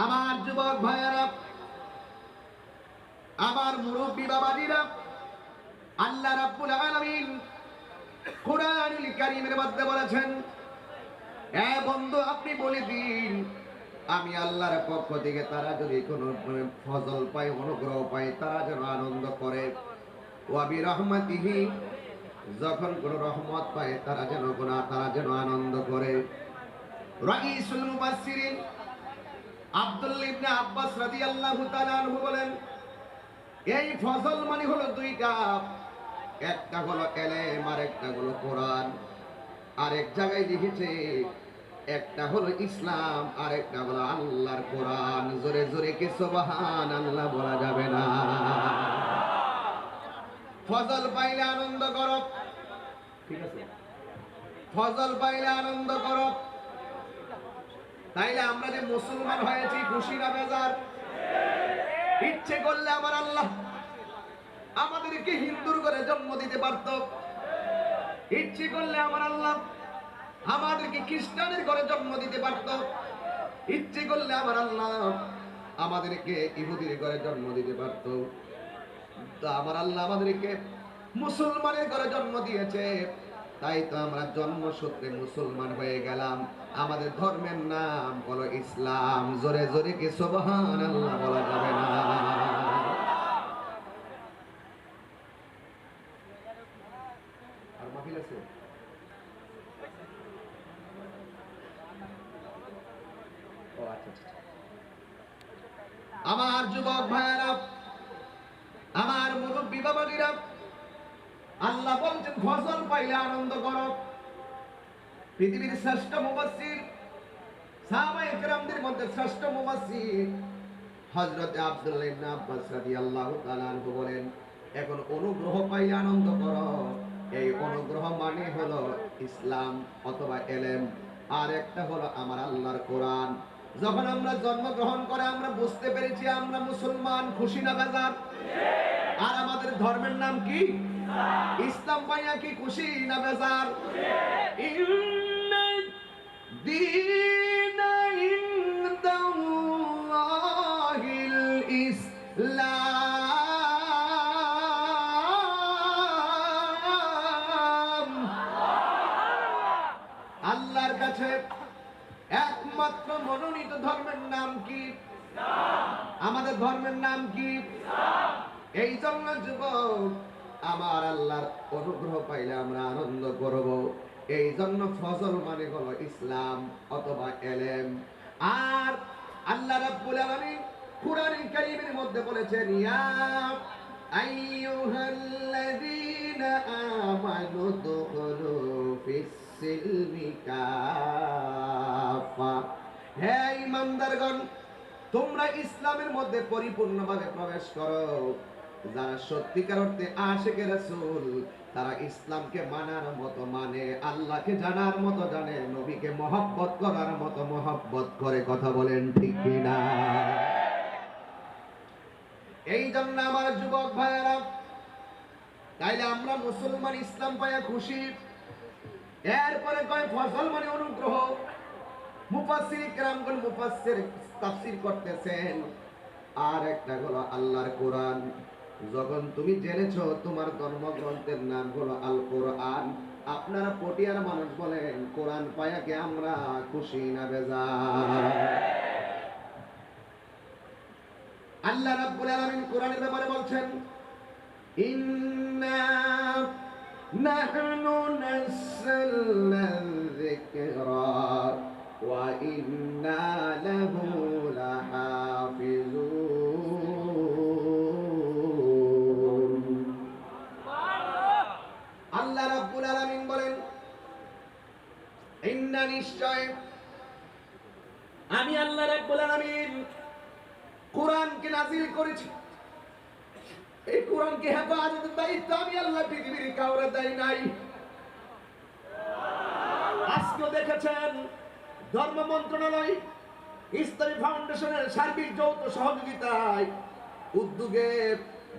আমার যুবক ভাইয়েরা, আমার মুরব্বী বাবাজিরা, আল্লাহ রাব্বুল আলামিন কোরআনুল কারীমের মধ্যে বলেছেন, এ বন্ধু আপনি বলে দিন আমি আল্লাহর পক্ষ থেকে তারা যদি কোনো ফজল পায়, অনুগ্রহ পায়, তারা যেন আনন্দ করে। ওয়া বিরহমাতিহি, যখন কোন রহমত পায় তারা যেন আনন্দ করে। রাইসুল মুফাসসিরিন আব্দুল্লাহ ইবনে আব্বাস রাদিয়াল্লাহু তাআলা আনহু বলেন, এই ফজল মানে হলো দুইটা, একটা হলো ইলম আর একটা হলো কোরআন। আর এক জায়গায় লিখেছে একটা হলো ইসলাম আর একটা হলো আল্লাহর কোরআন। জোরে জোরে কি সুবহানাল্লাহ বলা যাবে না? ফজল পাইলে আনন্দ করো, ঠিক আছে? ফজল পাইলে আনন্দ করো। তাইলে আমরা যে মুসলমান হয়েছি খুশি না বেজার? ইচ্ছে করলে আমার আল্লাহ আমাদেরকে হিন্দুর ঘরে জন্ম দিতে পারত, ইচ্ছে করলে আমার আল্লাহ আমাদেরকে খ্রিস্টানের ঘরে জন্ম দিতে পারত, ইচ্ছে করলে আমার আল্লাহ আমাদেরকে ইহুদির ঘরে জন্ম দিতে পারত। তো আমার আল্লাহ আমাদেরকে মুসলমানের ঘরে জন্ম দিয়েছে, তাই তো আমরা জন্মসূত্রে মুসলমান হয়ে গেলাম। আমাদের ধর্মের নাম হলো ইসলাম। জোরে জোরে কি সুবহানাল্লাহ বলা যাবে না? আর মাহফিল আছে? ও আচ্ছা আচ্ছা। আমার যুবক ভাইয়েরা, আমার মুরব্বী বাবাজিরা, আল্লাহ বলছেন ফজল পাইলে আনন্দ করো। পৃথিবীর শ্রেষ্ঠ মুফাসসির, সাহাবায়ে কেরামদের মধ্যে শ্রেষ্ঠ মুফাসসির হযরত আব্দুল্লাহ ইবনে আব্বাস রাদিয়াল্লাহু তাআলা আনহু বলেন, এখন অনুগ্রহ পাইলে আনন্দ করো। এই অনুগ্রহ মানে হলো ইসলাম অথবা ইলম, আর একটা হলো আমার আল্লাহর কোরআন। যখন আমরা জন্মগ্রহণ করে আমরা বুঝতে পেরেছি আমরা মুসলমান, খুশি না বেজার? আর আমাদের ধর্মের নাম কি? ইসলাম পাইয়া কি খুশি না বেজার? ইন্নাদ দীনা ইনদাল্লাহিল ইসলাম। আল্লাহর কাছে একমাত্র মনোনীত ধর্মের নাম কি? আমাদের ধর্মের নাম কি? এই জন্য যুবক, আমার আল্লাহর অনুগ্রহ পাইলে আমরা আনন্দ করব। এই জন্য ফজল মানে হলো ইসলাম অথবা ইলম। আর আল্লাহ রাব্বুল আলামিন কুরআনুল কারীমের মধ্যে বলেছেন, ইয়া আইয়ুহাল্লাযীনা আমানু দুখুলু ফিস-সিলমি কাফা। হে ঈমানদারগণ, তোমরা ইসলামের মধ্যে পরিপূর্ণভাবে প্রবেশ করো। যারা সত্যিকার অর্থে আশিকে রাসূল, তারা ইসলামকে মানার মতো মানে, আল্লাহকে জানার মতো জানে, নবীকে মহব্বত করার মতো মহব্বত করে। কথা বলেন ঠিক কিনা? এই জন্য আমার যুবক ভাইয়েরা, তাইলে আমরা মুসলমান, ইসলাম পাইয়া খুশি। এরপরে কয় ফজল মানে অনুগ্রহ। মুফাসসির কিরামগণ মুফাসসির তাফসীর করতেছেন, আর একটা হলো আল্লাহর কোরআন। যখন তুমি জেনেছো তোমার ধর্মগ্রন্থের নাম হলো আল কোরআন, আপনারা পটিয়ার মানুষ বলেন কোরআন পায়া কি আমরা খুশি না বেজার? আল্লাহ রাব্বুল আলামিন কোরআনের ব্যাপারে বলছেন, ইন্না নাহনু নাযালনা যিকরা ওয়া ইন্না লাহু লাহাফিজুন। আল্লাহ রাব্বুল আলামিন বলেন, ইন্না, নিশ্চয় আমি আল্লাহ রাব্বুল আলামিন কোরআনকে নাযিল করেছি। এই কোরআনকে হেফাজতের দায়িত্ব আমি আল্লাহ পৃথিবীর কাউরে দেই নাই। আজকে দেখেছেন ধর্ম মন্ত্রণালয় ইসলামী ফাউন্ডেশনের সার্বিক যৌথ সহযোগিতায় উদ্যোগে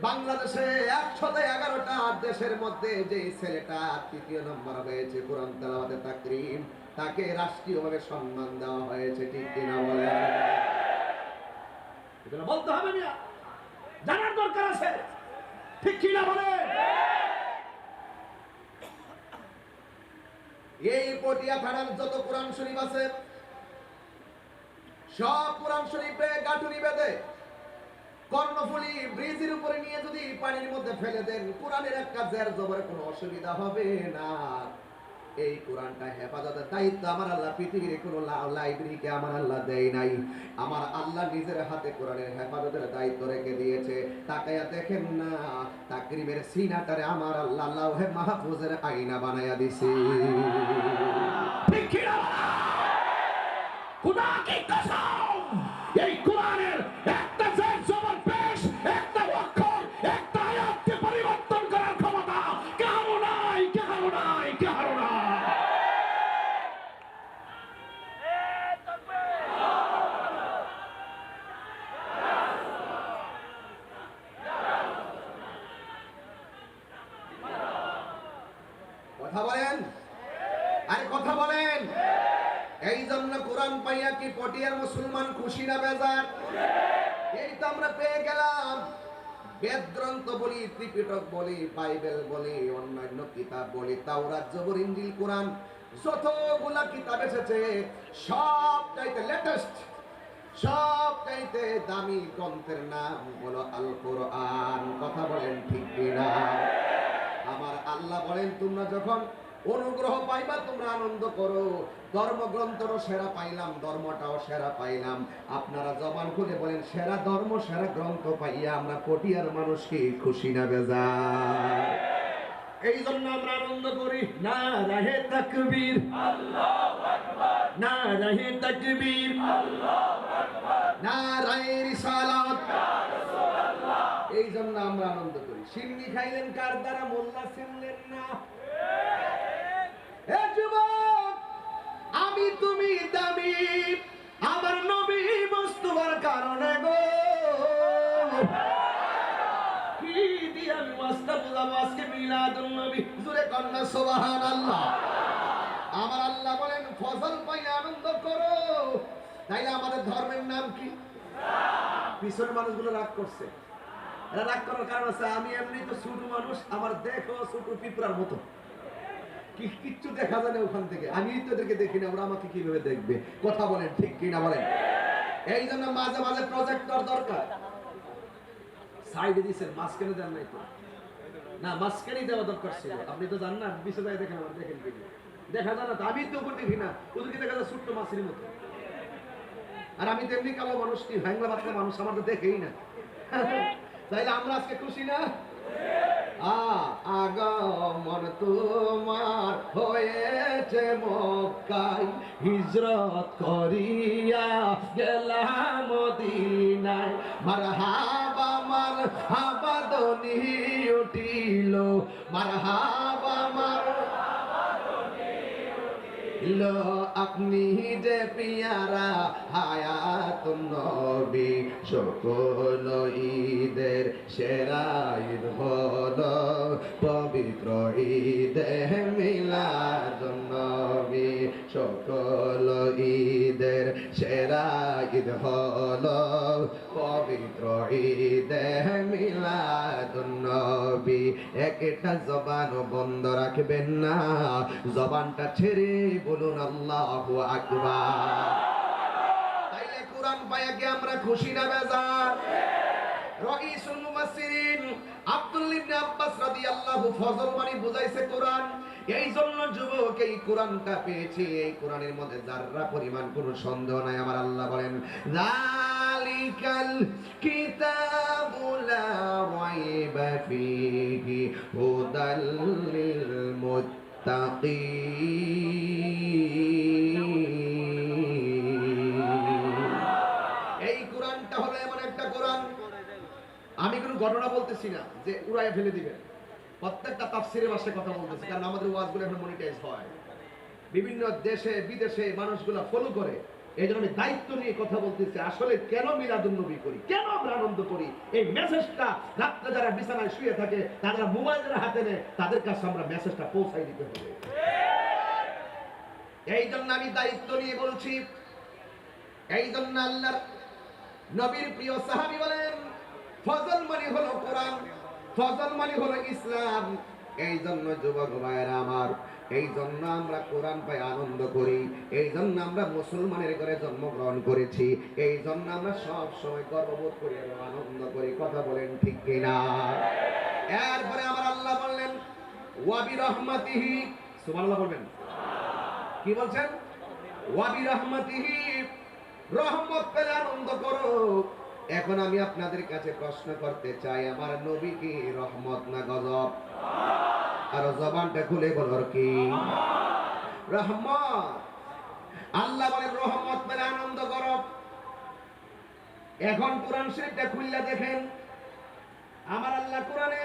বাংলাদেশে 111টা দেশের মধ্যে যে ছেলেটা 3য় নম্বর হয়েছে কোরআন তেলাওয়াতে তাকরীম, তাকে রাষ্ট্রীয়ভাবে সম্মান দেওয়া হয়েছে। ঠিক কিনা বলেন? এগুলো বলতে হবে না, জানার দরকার আছে, ঠিক কি না বলে? এই পটিয়া থানার যত কোরআন শরীফ আছে সব কোরআন শরীফে গাঁটুনি বেঁধে কর্ণফুলী ব্রিজের উপরে নিয়ে যদি পানির মধ্যে ফেলে দেন, কোরআনের একটা জের জবরে কোনো অসুবিধা হবে না। এই কোরআনটা হেফাজতের দায়িত্ব আমার আল্লাহ পৃথিবীর কোনো লাইব্রেরিকে আমার আল্লাহ দেয় নাই। আমার আল্লাহ নিজের হাতে কোরআনের হেফাজতের দায়িত্ব রেখে দিয়েছে। তাকায়া দেখেন না, তাকরিমের সিনাটারে আমার আল্লাহ লাউহে মাহফুজের আয়না বানায়া দিছে। ঠিক কি না? খোদা কি কসম, এই কোরআনের একটা জের জবর পেশ, একটা অক্ষর, একটা আয়াতকে পরিবর্তন করার ক্ষমতা কারো নাই, কারো নাই, কারো নাই। কথা বলেন, আরে কথা বলেন। এই জন্য কোরআন পাইয়া কি পটিয়ার মুসলমান খুশি না বেজার? এই তো আমরা পেয়ে গেলাম। বেদ গ্রন্থ বলি, ত্রিপিটক বলি, বাইবেল বলি, অন্যান্য কিতাব বলি, তাওরাত, জবর, ইনজিল, কোরআন, যতগুলা কিতাব এসেছে সব চাইতে লেটেস্ট, সব চাইতে দামি গ্রন্থের নাম হলো আল কোরআন। কথা বলেন ঠিক কিনা? আমার আল্লাহ বলেন, তোমরা যখন অনুগ্রহ পাইবা তোমরা আনন্দ করো। ধর্মগ্রন্থও সেরা পাইলাম, ধর্মটাও সেরা পাইলাম। আপনারা জবান খুলে বলেন, সেরা ধর্ম সেরা গ্রন্থ পাইয়া আমরা পটিয়ার মানুষকে খুশি না বেজার? এই জন্য আমরা আনন্দ করি। না রাহে তাকবীর, আল্লাহু আকবার, না রাহে তাকবীর, আল্লাহু আকবার, না রাহে রিসালাত, ইয়া রাসূলুল্লাহ। এই জন্য আমরা আনন্দ করি। সিন্নি খাইলেন কার দ্বারা? মোল্লা চিনলেন না। এ যুবক, আমি তুমি দামি আমার নবী মুস্তাফার কারণে গো। কি দিয়ে আমি ওয়াজটা বুঝাবো আজকে? মিলাদুন নবী, জোরে কন্যা সুবহানাল্লাহ। আমার আল্লাহ বলেন, ফজল পাইলে আনন্দ করো। তাইলে আমাদের ধর্মের নাম কি? পিছনের মানুষগুলো রাগ করছে। এরা রাগ করার কারণ আছে, আমি এমনি তো ছোট মানুষ, আমার দেখো ছোট পিঁপড়ার মতো, কিচ্ছু দেখা যায় না ওখান থেকে। আমি তো এদেরকে দেখি না, ওরা আমাকে কিভাবে দেখবে? কথা বলেন ঠিক কিনা বলেন? এই জন্য মাঝে মাঝে প্রজেক্টর দরকার। সাইডে দিচ্ছেন, মাঝখানে দেন নাই তো? না, মাঝখানেই দেওয়া দরকার ছিল। আপনি তো জান না, বিশে যায় দেখেন, আমার দেখেন কি দেখা যায় না? আমি তো উপর দেখি না, ওদেরকে দেখা যায় ছোট্ট মাছের মতো। আর আমি তেমনি কালো মানুষ, কি ভাঙলা পাতলা মানুষ, আমার তো দেখেই না। তাইলে আমরা আজকে খুশি না? আগমন তোমার হয়েছে মক্কায়, হিজরত করিয়া গেলাম মদিনায়। মারহাবা মারহাবা ধ্বনি উঠিল, মারহাবা মারহাবা ধ্বনি উঠিল, আপনি যে পিয়ারা হায়াতুন নবী। সকল ঈদের সেরা ঈদ হলো পবিত্র ঈদে মিলাদুন নবী। সকল ঈদের সেরা ঈদ হলো পবিত্র ঈদে মিলাদুন নবী। একটা জবান বন্ধ রাখবেন না, জবানটা ছেড়ে বলুন আল্লাহু আকবার। তাইলে কোরআন পায়া কি আমরা খুশি না বেজার? রাইসুল মুফাসসিরিন আব্দুল্লাহ ইবনে আব্বাস রাদিয়াল্লাহু ফজল মানে বুঝাইছে কোরআন। এই জন্য যুবক, এই কোরআনটা পেয়েছি, এই কোরআনের মধ্যে যাররা পরিমাণ কোনো সন্দেহ নাই। আমার আল্লাহ বলেন, যালিকাল কিতাবু লা রাইবা ফীহি হুদাল লিল মুত্তাকিন। এই কোরআনটা হলো এমন একটা কোরআন, আমি কোনো ঘটনা বলতেছি না যে উড়াইয়া ফেলে দিবেন। প্রত্যেকটা তাফসীরের ভাষায় কথা বলতেছি, কারণ আমাদের ওয়াজগুলো এখন মনিটাইজ হয়, বিভিন্ন দেশে বিদেশে মানুষগুলো ফলো করে। এই জন্য আমি দায়িত্ব নিয়ে কথা বলতেছি। আসলে কেন মিলাদুন নবী করি, কেন আমরা আনন্দ করি, এই মেসেজটা রাত্রে যারা বিছানায় শুয়ে থাকে, তারা মোবাইলের হাতে নেয়, তাদের কাছে আমরা মেসেজটা পৌঁছাই দিতে হবে। এই জন্য আমি দায়িত্ব নিয়ে বলছি। এই জন্য আল্লাহর নবীর প্রিয় সাহাবী বলেন, ফজল মানে হলো কোরআন, ফজল মানে হলো ইসলাম। এই জন্য যুবক ভাইয়েরা আমার, এই জন্য আমরা কোরআন পাই আনন্দ করি, এই জন্য আমরা মুসলমানের ঘরে জন্মগ্রহণ করেছি, এই জন্য আমরা সব সময় গর্ববোধ করি এবং আনন্দ করি। কথা বলেন ঠিক কিনা? এরপরে আমার আল্লাহ বললেন ওয়াবি রহমাতিহি, সুবহানাল্লাহ বলবেন। কি বলছেন? ওয়াবি রহমাতিহি, রহমত পেলে আনন্দ করো। এখন আমি আপনাদের কাছে প্রশ্ন করতে চাই, আমার নবী কি রহমত না গজব? আর জবানটা খুলে বলো কি? রহমত। আল্লাহ বলে রহমত পেলে আনন্দ করো। এখন কোরআন শরীফটা খুললে দেখেন, আমার আল্লাহ কোরআনে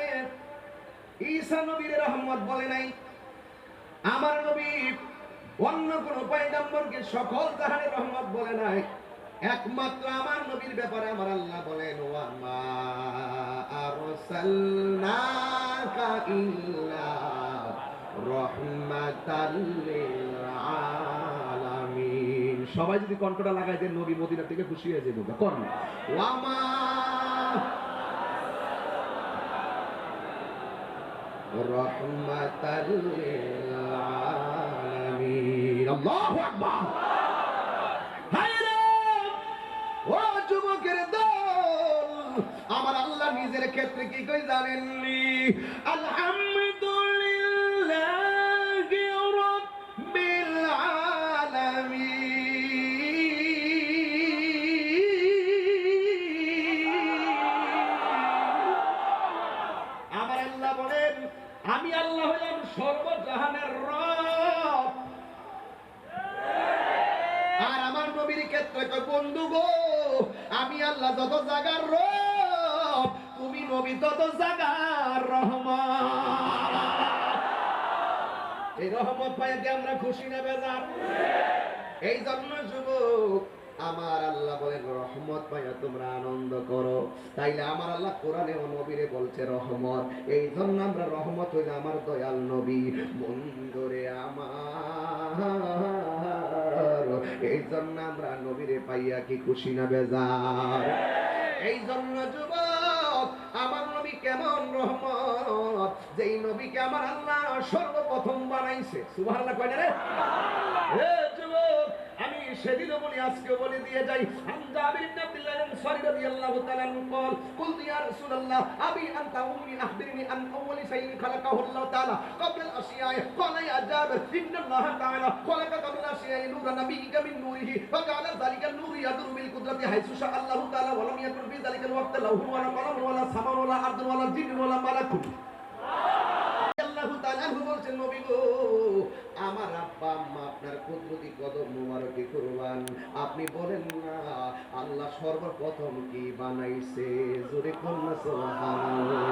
ঈসা নবীর রহমত বলে নাই। আমার নবী অন্য কোন পয়গম্বরকে সকল জাহানের রহমত বলে নাই। একমাত্র আমার নবীর ব্যাপারে আমার আল্লাহ বলেন ওয়া মা আরসালনাকা ইল্লা রাহমাতাল লিল আলামিন। সবাই যদি কণ্ঠটা লাগাই দেন, নবী মদিনা থেকে খুশি হয়ে যাবে। কোন ওয়া মা রাহমাতাল লিল আলামিন। আল্লাহু আকবার। ও যুবকের দল, আমার আল্লাহ নিজের ক্ষেত্রে কি কই জানেননি? আলহামদুলিল্লাহি রাব্বিল আলামিন। আমার আল্লাহ বলেন, আমি আল্লাহ হলাম সর্বজাহানের রব। আর আমার নবীর ক্ষেত্রে কয় বন্ধু গো, আমি আল্লাহ যত জায়গার রব, তুমি নবী তত জায়গার রহমত। এই রহমত পাইয়া কি আমরা খুশি না বেজার? এই জন্য যুবক আমার আল্লাহ বলেন রহমত পাইয়া তোমরা আনন্দ করো। তাইলে আমার আল্লাহ কোরআনে ও নবীরে বলছে রহমত। এই জন্য আমরা রহমত হইলে আমার দয়াল নবী। বন্ধুরে আমার, এই জন্য আমরা নবীরে পাইয়া কি খুশি না বেজার? এই জন্য যুবক আমার নবী কেমন রহমত, যেই নবীকে আমার আল্লাহ সর্বপ্রথম বানাইছে। সুবহানাল্লাহ কয় না রে? হে যুবক, আমি সেদিনও বলি আজকেও বলে দিয়ে যাই। জাবির ইবনে আব্দুল্লাহ আনসারী রাদিয়াল্লাহু তাআলা قال قلت يا رسول الله ابي انت امي اخبرني عن اول شيء خلقه الله تعالى قبل الاشياء قال يا جابر ان الله تعالى خلق قبل الاشياء نور نبيك من نوره فجعل ذلك النور يدور بالقدره حيث شاء الله تعالى ولم يكن في ذلك الوقت لوح ولا قلم ولا سماء ولا ارض ولا جن ولا ملك। আল্লাহু তাআলা বলছেন নবী গো, আমার আব্বা আম্মা আপনার কুদরতি কদম মোবারকে কুরবান। আপনি বলেন না আল্লাহ সর্বপ্রথম কি বানাইছে? জোরে কন্যা সুবহানাল্লাহ।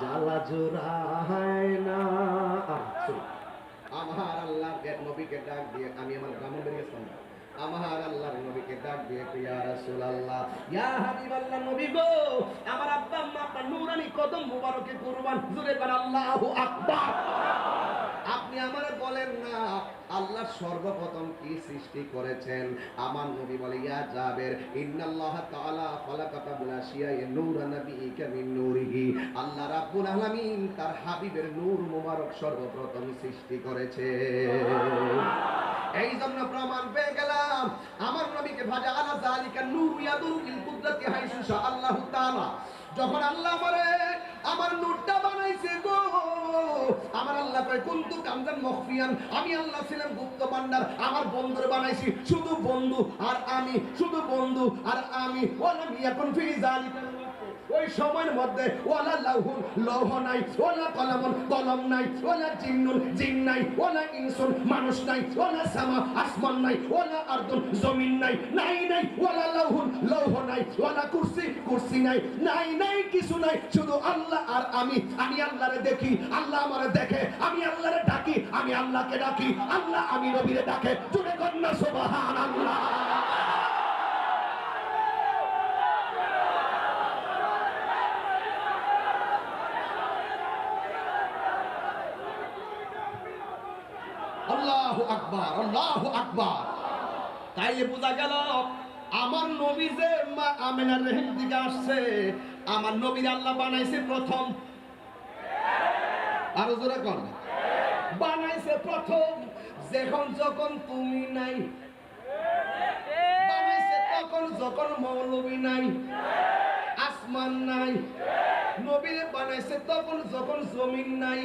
জ্বালা জোড়ায় না। আমার আল্লাহ নবীকে ডাক দিয়ে, আমি আমার গ্রামে বেরিয়েছিলাম, আমার আল্লাহর নবীকে ডাক দিয়ে ইয়া রাসূলুল্লাহ, ইয়া হাবিবাল্লাহ, নবী গো, আমার আব্বা আম্মা আপনার নূরানি কদম মোবারকে কুরবান। জোরে বলেন আল্লাহু আকবার। আপনি আমারে বলেন না আল্লাহ সর্বপ্রথম কি সৃষ্টি করেছেন? আমার নবী বলে ইয়া জাবের ইন্নাল্লাহ তাআলা খালাকা কাবলা শিয়ায়ে নূরা নবিয়িকা মিন নূরিহি। আল্লাহ রাব্বুল আলামিন তার হাবিবের নূর মোবারক সর্বপ্রথম সৃষ্টি করেছে। এই জন্য প্রমাণ পেয়ে গেলাম আমার নবীকে ভাজা আলা যালিকা নূর ইয়াদুরু বিল কুদরতি হাইসু শা আল্লাহু তাআলা। যখন আল্লাহ আমারে আমার নূরটা বানাইছে গো, আমার আল্লাহ কয় কুনতু কামজান মখফিয়ান, আমি আল্লাহ ছিলাম গুপ্ত ভান্ডার। আমার বন্ধুরে বানাইছি, শুধু বন্ধু আর আমি, শুধু বন্ধু আর আমি। ওয়ালাম ইয়াকুন ফি যালিকা, ওই সময়ের মধ্যে ওয়ালা লাহুন, লৌহ নাই, ওয়ালা কলামুন, কলম নাই, ওয়ালা জিন্নুন, জিন নাই, ওয়ালা ইনসুন, মানুষ নাই, ওয়ালা সামা, আসমান নাই, ওয়ালা আরদুন, জমিন নাই, নাই নাই, ওয়ালা লাহুন, লৌহ নাই, ওয়ালা কুরসি, কুরসি নাই, নাই নাই, কিছু নাই, শুধু আল্লাহ আর আমি। আমি আল্লাহরে দেখি, আল্লাহ আমারে দেখে, আমি আল্লাহরে ডাকি, আমি আল্লাহকে ডাকি, আল্লাহ আমি নবীরে ডাকে। জোরে কন্যা সুবহানাল্লাহ। আল্লাহু আকবার, আল্লাহু আকবার। তাইলে বোঝা গেল আমার নবী যে মা আমেনার রহিম থেকে আসছে, আমার নবীর আল্লাহ বানাইছে প্রথম, আরো জোরে কোন, বানাইছে প্রথম যখন যখন তুমি নাই, বানাইছে তখন যখন মৌলবী নাই, আসমান নাই। নবীরে বানাইছে তখন যখন জমিন নাই।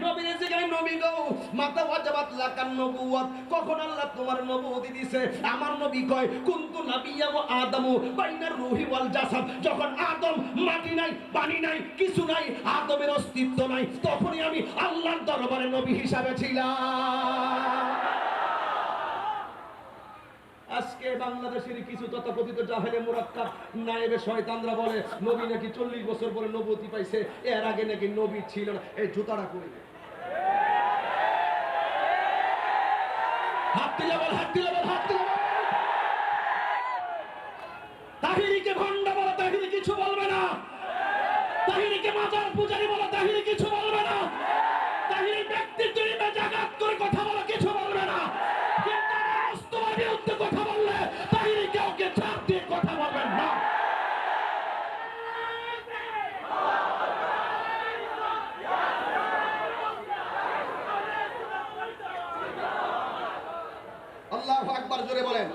নবীরে যেখানে নবী গো মাতা ওয়াজাবাত লাকান নবুওয়াত, কখন আল্লাহ তোমার নবুয়তি দিয়েছে? আমার নবী কয় কুনতু নাবিয়্যা ওয়া আদামু বাইনার রূহি ওয়াল জাসাদ। যখন আদম মাটি নাই, পানি নাই, কিছু নাই, আদমের অস্তিত্ব নাই, তখনই আমি আল্লাহর দরবারে নবী হিসাবে ছিলাম। আজকে বাংলাদেশের কিছু তথাকথিত জাহেলে মুরাক্কাব নায়েবে শয়তানরা বলে নবী নাকি 40 বছর পরে নবুয়তি পাইছে, এর আগে নাকি নবী ছিল না। এই জুতাটা কই? হাত দিলে বল, হাত দিলে বল, হাত দিলে বল। তাহিরিকে ভণ্ড বলে তাহিরি কিছু বলবে না, তাহিরিকে মাজার পূজারি বলে তাহিরি কিছু বলবে না, তাহিরি ব্যক্তির জন্য জাগাত করে কথা বলে কিছু বলবে না, কিন্তু রাষ্ট্রের বিরুদ্ধে কথা বললে তাহিরিকে ওকে ছাড় দিয়ে কথা বলবেন না। আল্লাহু আকবার জোরে বলেন,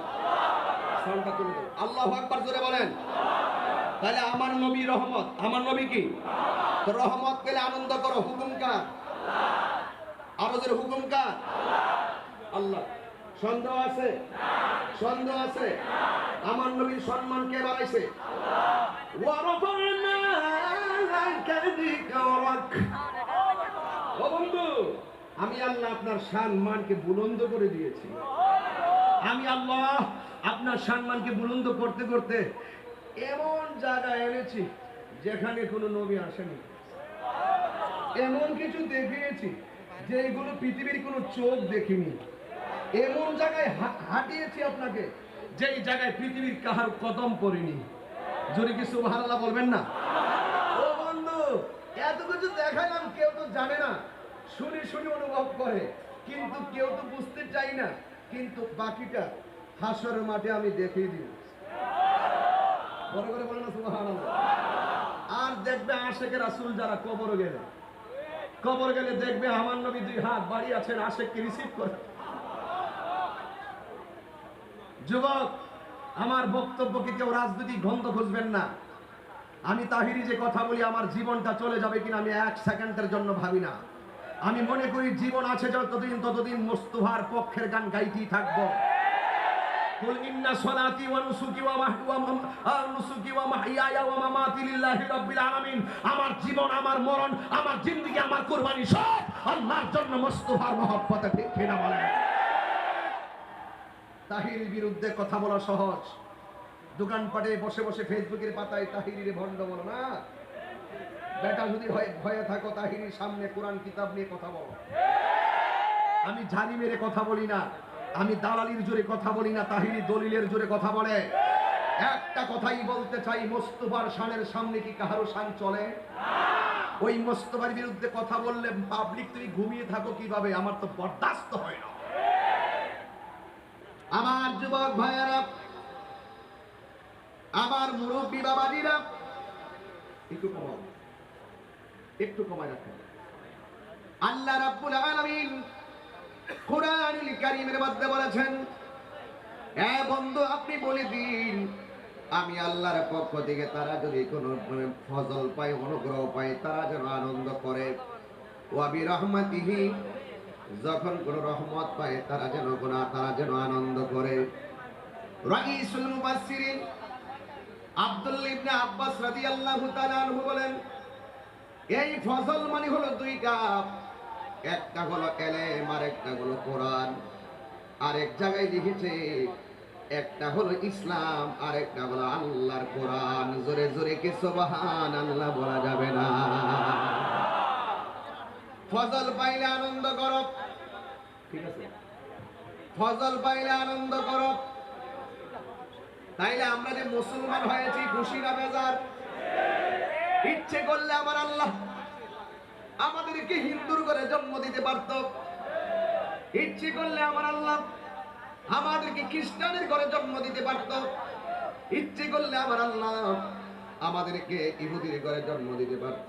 সাউন্ডটা তুলে দাও। আল্লাহু আকবার জোরে বলেন। তাহলে আমার নবী রহমত, আমার নবী কি? তো রহমত পেলে আনন্দ করো, হুকুম কার? আরো জোরে হুকুম কার? আল্লাহ। সন্দেহ আছে? সন্দেহ আছে? আমার নবীর সম্মান কে বাড়াইছে? ও বন্ধু, আমি আল্লাহ আপনার সম্মানকে বুলন্দ করে দিয়েছি। আমি আল্লাহ আপনার সম্মানকে বুলন্দ করতে করতে এমন জায়গায় এনেছি যেখানে কোনো নবী আসেনি। এমন কিছু দেখিয়েছি যেগুলো পৃথিবীর কোনো চোখ দেখিনি। এমন জায়গায় হাঁটিয়েছি আপনাকে যেই জায়গায় পৃথিবীর কাহার কদম পড়েনি। যদি কি সুবহানাল্লাহ বলবেন না? ও বন্ধু, এত কিছু দেখালাম, কেউ তো জানে না, শুনে শুনে অনুভব করে, কিন্তু কেউ তো বুঝতে চাই না। কিন্তু বাকিটা হাসরের মাঠে আমি দেখিয়ে দিব। বড় করে বলেন না সুবহানাল্লাহ। আর দেখবে আশেকে রাসূল যারা কবর গেলে দেখবে আমার নবী 2 হাত বাড়ি আছেন, আশেককে রিসিভ করে। যুবক, আমার বক্তব্যকে কেউ রাজনৈতিক গন্ধ খুঁজবেন না। আমি তাহিরি যে কথা বলি, আমার জীবনটা চলে যাবে কিনা আমি 1 সেকেন্ডের জন্য ভাবি না। আমি মনে করি জীবন আছে ততদিন মুস্তাফার পক্ষের গান গাইতেই থাকবো। কুল ইন্না সলাতি ওয়া নুসুকি ওয়া মাহইয়ায়া ওয়া মামাতি লিল্লাহি রাব্বিল আলামিন। আমার জীবন, আমার মরণ, আমার জিন্দেগি, আমার কুরবানি সব আল্লাহর জন্য, মুস্তাফার মহব্বতে। ঠিক কিনা বলেন? তাহিরির বিরুদ্ধে কথা বলা সহজ। দোকানপাটে বসে বসে ফেসবুকের পাতায় তাহিরির ভণ্ড বলো না। বেটা যদি ভয়ে থাকো, তাহিরির সামনে কোরআন কিতাব নিয়ে কথা বলো। আমি ঝাড়ি মেরে কথা বলি না, আমি দালালির জোরে কথা বলি না, তাহিরি দলিলের জোরে কথা বলে। একটা কথাই বলতে চাই, মুস্তাফার শানের সামনে কি কাহারো শান চলে? ওই মুস্তাফার বিরুদ্ধে কথা বললে পাবলিক তুমি ঘুমিয়ে থাকো কিভাবে? আমার তো বরদাস্ত হয় না। আমার যুবক ভাইয়েরা, আমার মুরব্বী বাবাজিরা, একটু কমায় রাখেন। আল্লাহ রাব্বুল আলামিন কুরআনুল কারীমের মধ্যে বলেছেন, এ বন্ধু আপনি বলে দিন আমি আল্লাহর পক্ষ থেকে তারা যদি কোনো ফজল পায়, অনুগ্রহ পায়, তারা যেন আনন্দ করে। ওয়া বিরহমাতিহি, যখন কোন রহমত পায় তারা যেন আনন্দ করে। রাইসুল মুফাসসিরিন আব্দুল্লাহ ইবনে আব্বাস রাদিয়াল্লাহু তাআলা আনহু বলেন, এই ফজল মানে হলো 2 কাপ, একটা হলো ইলম আর একটা হলো কোরআন। আরেক জায়গায় লিখেছে একটা হলো ইসলাম আর একটা হলো আল্লাহর কোরআন। জোরে জোরে কি সুবহানাল্লাহ বলা যাবে না? ফজল পাইলে আনন্দ করো, ঠিক আছে? ফজল পাইলে আনন্দ করো। তাইলে আমরা যে মুসলমান হয়েছি, খুশি না বেজার? ইচ্ছে করলে আমার আল্লাহ আমাদেরকে হিন্দুর ঘরে জন্ম দিতে পারত। ইচ্ছে করলে আমার আল্লাহ আমাদেরকে খ্রিস্টানের ঘরে জন্ম দিতে পারত, ইচ্ছে করলে আমার আল্লাহ আমাদেরকে ইহুদির ঘরে জন্ম দিতে পারত।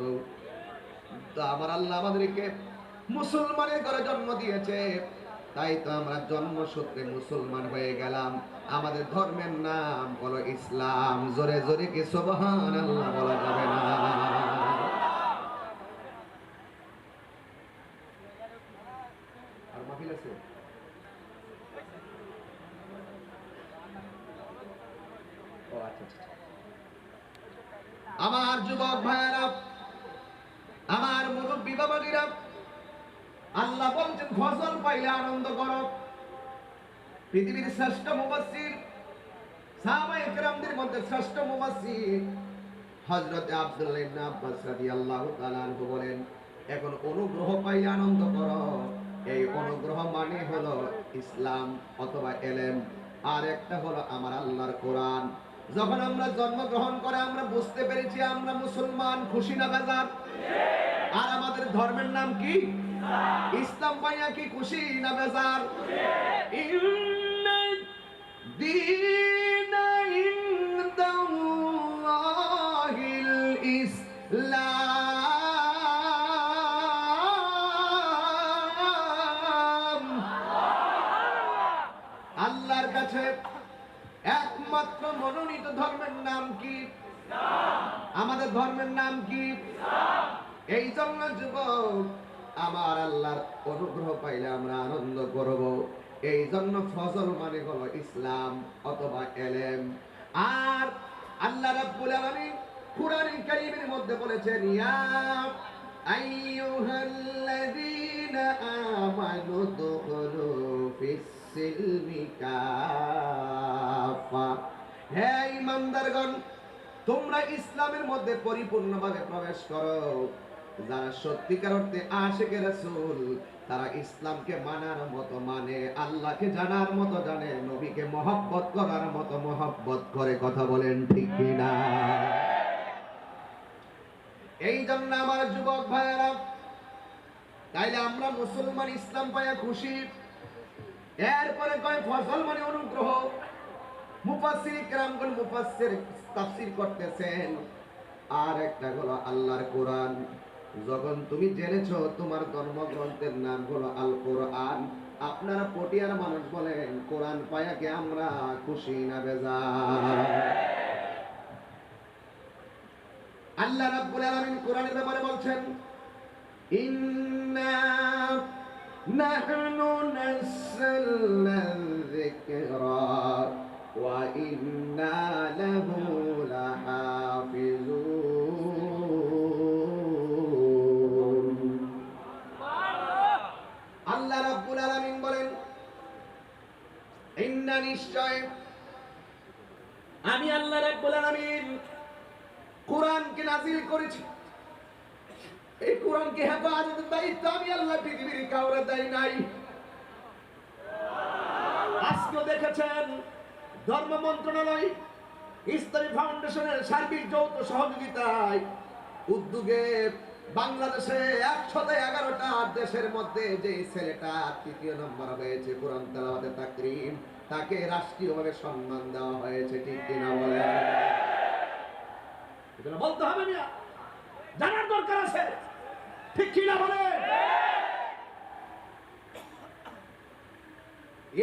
তো আমার আল্লাহ আমাদেরকে মুসলমানের ঘরে জন্ম দিয়েছে, তাই তো আমরা জন্মসূত্রে মুসলমান হয়ে গেলাম। আমাদের ধর্মের নাম হলো ইসলাম। জোরে জোরে কি সুবহানাল্লাহ বলা যাবে না? আর মাহফিল আছে? ও আচ্ছা আচ্ছা। আমার যুবক ভাইয়েরা, আমার মুরব্বী বাবাজিরা, আল্লাহ বলছেন ফজল পাইলে আনন্দ করো। পৃথিবীর শ্রেষ্ঠ মুফাসসির, সাহাবায়ে কেরামদের মধ্যে শ্রেষ্ঠ মুফাসসির হযরত আব্দুল্লাহ ইবনে আব্বাস রাদিয়াল্লাহু তাআলা আনহু বলেন, এখন অনুগ্রহ পাইলে আনন্দ করো। এই অনুগ্রহ মানে হলো ইসলাম অথবা এলেম, আর একটা হলো আমার আল্লাহর কোরআন। যখন আমরা জন্মগ্রহণ করে আমরা বুঝতে পেরেছি আমরা মুসলমান, খুশি না বেজার? আর আমাদের ধর্মের নাম কি? ইসলাম পাইয়া কি খুশি না বেজার? ইন্নাদ দীনা ইনদাল্লাহিল ইসলাম। আল্লাহর কাছে একমাত্র মনোনীত ধর্মের নাম কি? আমাদের ধর্মের নাম কি? এই জন্য যুবক, আমার আল্লাহর অনুগ্রহ পাইলে আমরা আনন্দ করব। এই জন্য ফজল মানে হলো ইসলাম অথবা এলেম। আর আল্লাহ রাব্বুল আলামিন কুরআনুল কারীমের মধ্যে বলেছেন, ইয়া আইয়ুহাল্লাযীনা আমানু দুখুলু ফিস-সিলমি কাফা। হে ঈমানদারগণ, তোমরা ইসলামের মধ্যে পরিপূর্ণভাবে প্রবেশ করো। যারা সত্যিকার অর্থে আশিকে রাসূল, তারা ইসলামকে মানার মতো মানে, আল্লাহকে জানার মতো জানে, নবীকে মহব্বত করার মতো মহব্বত করে। কথা বলেন ঠিক কিনা? এই জন্য আমার যুবক ভাইয়েরা, তাইলে আমরা মুসলমান, ইসলাম পাইয়া খুশি। এরপরে কয় ফজল মানে অনুগ্রহ। মুফাসসির কিরামগণ মুফাসসির তাফসীর করতেছেন, আর একটা হলো আল্লাহর কোরআন। যখন তুমি জেনেছো তোমার ধর্মগ্রন্থের নাম হলো আল কোরআন, আপনারা পটিয়ার মানুষ বলেন কোরআন পায়া কি আমরা খুশি না বেজার? আল্লাহ রাব্বুল আলামিন কোরআনের ব্যাপারে বলছেন, ইন্না নাহনু নাযালনা যিকরা ওয়া ইন্না লাহু লাহাফিজুন। আল্লাহ রাব্বুল আলামিন বলেন, ইন্না নিশ্চয় আমি আল্লাহ রাব্বুল আলামিন কোরআনকে নাযিল করেছি। এই কোরআনকে হেফাজতের দায়িত্ব আমি আল্লাহ পৃথিবীর কাউরে দেই নাই। আজকে দেখেছেন ধর্ম মন্ত্রণালয় ইসলামী ফাউন্ডেশনের সার্বিক যৌথ সহযোগিতায় উদ্যোগে বাংলাদেশে 111টা দেশের মধ্যে যে ছেলেটা 3য় নম্বর হয়েছে কোরআন তেলাওয়াতে তাকরীম, তাকে রাষ্ট্রীয়ভাবে সম্মান দেওয়া হয়েছে। ঠিক কিনা বলেন? এটা বলতে হবে না, জানার দরকার আছে। ঠিক কিনা বলেন?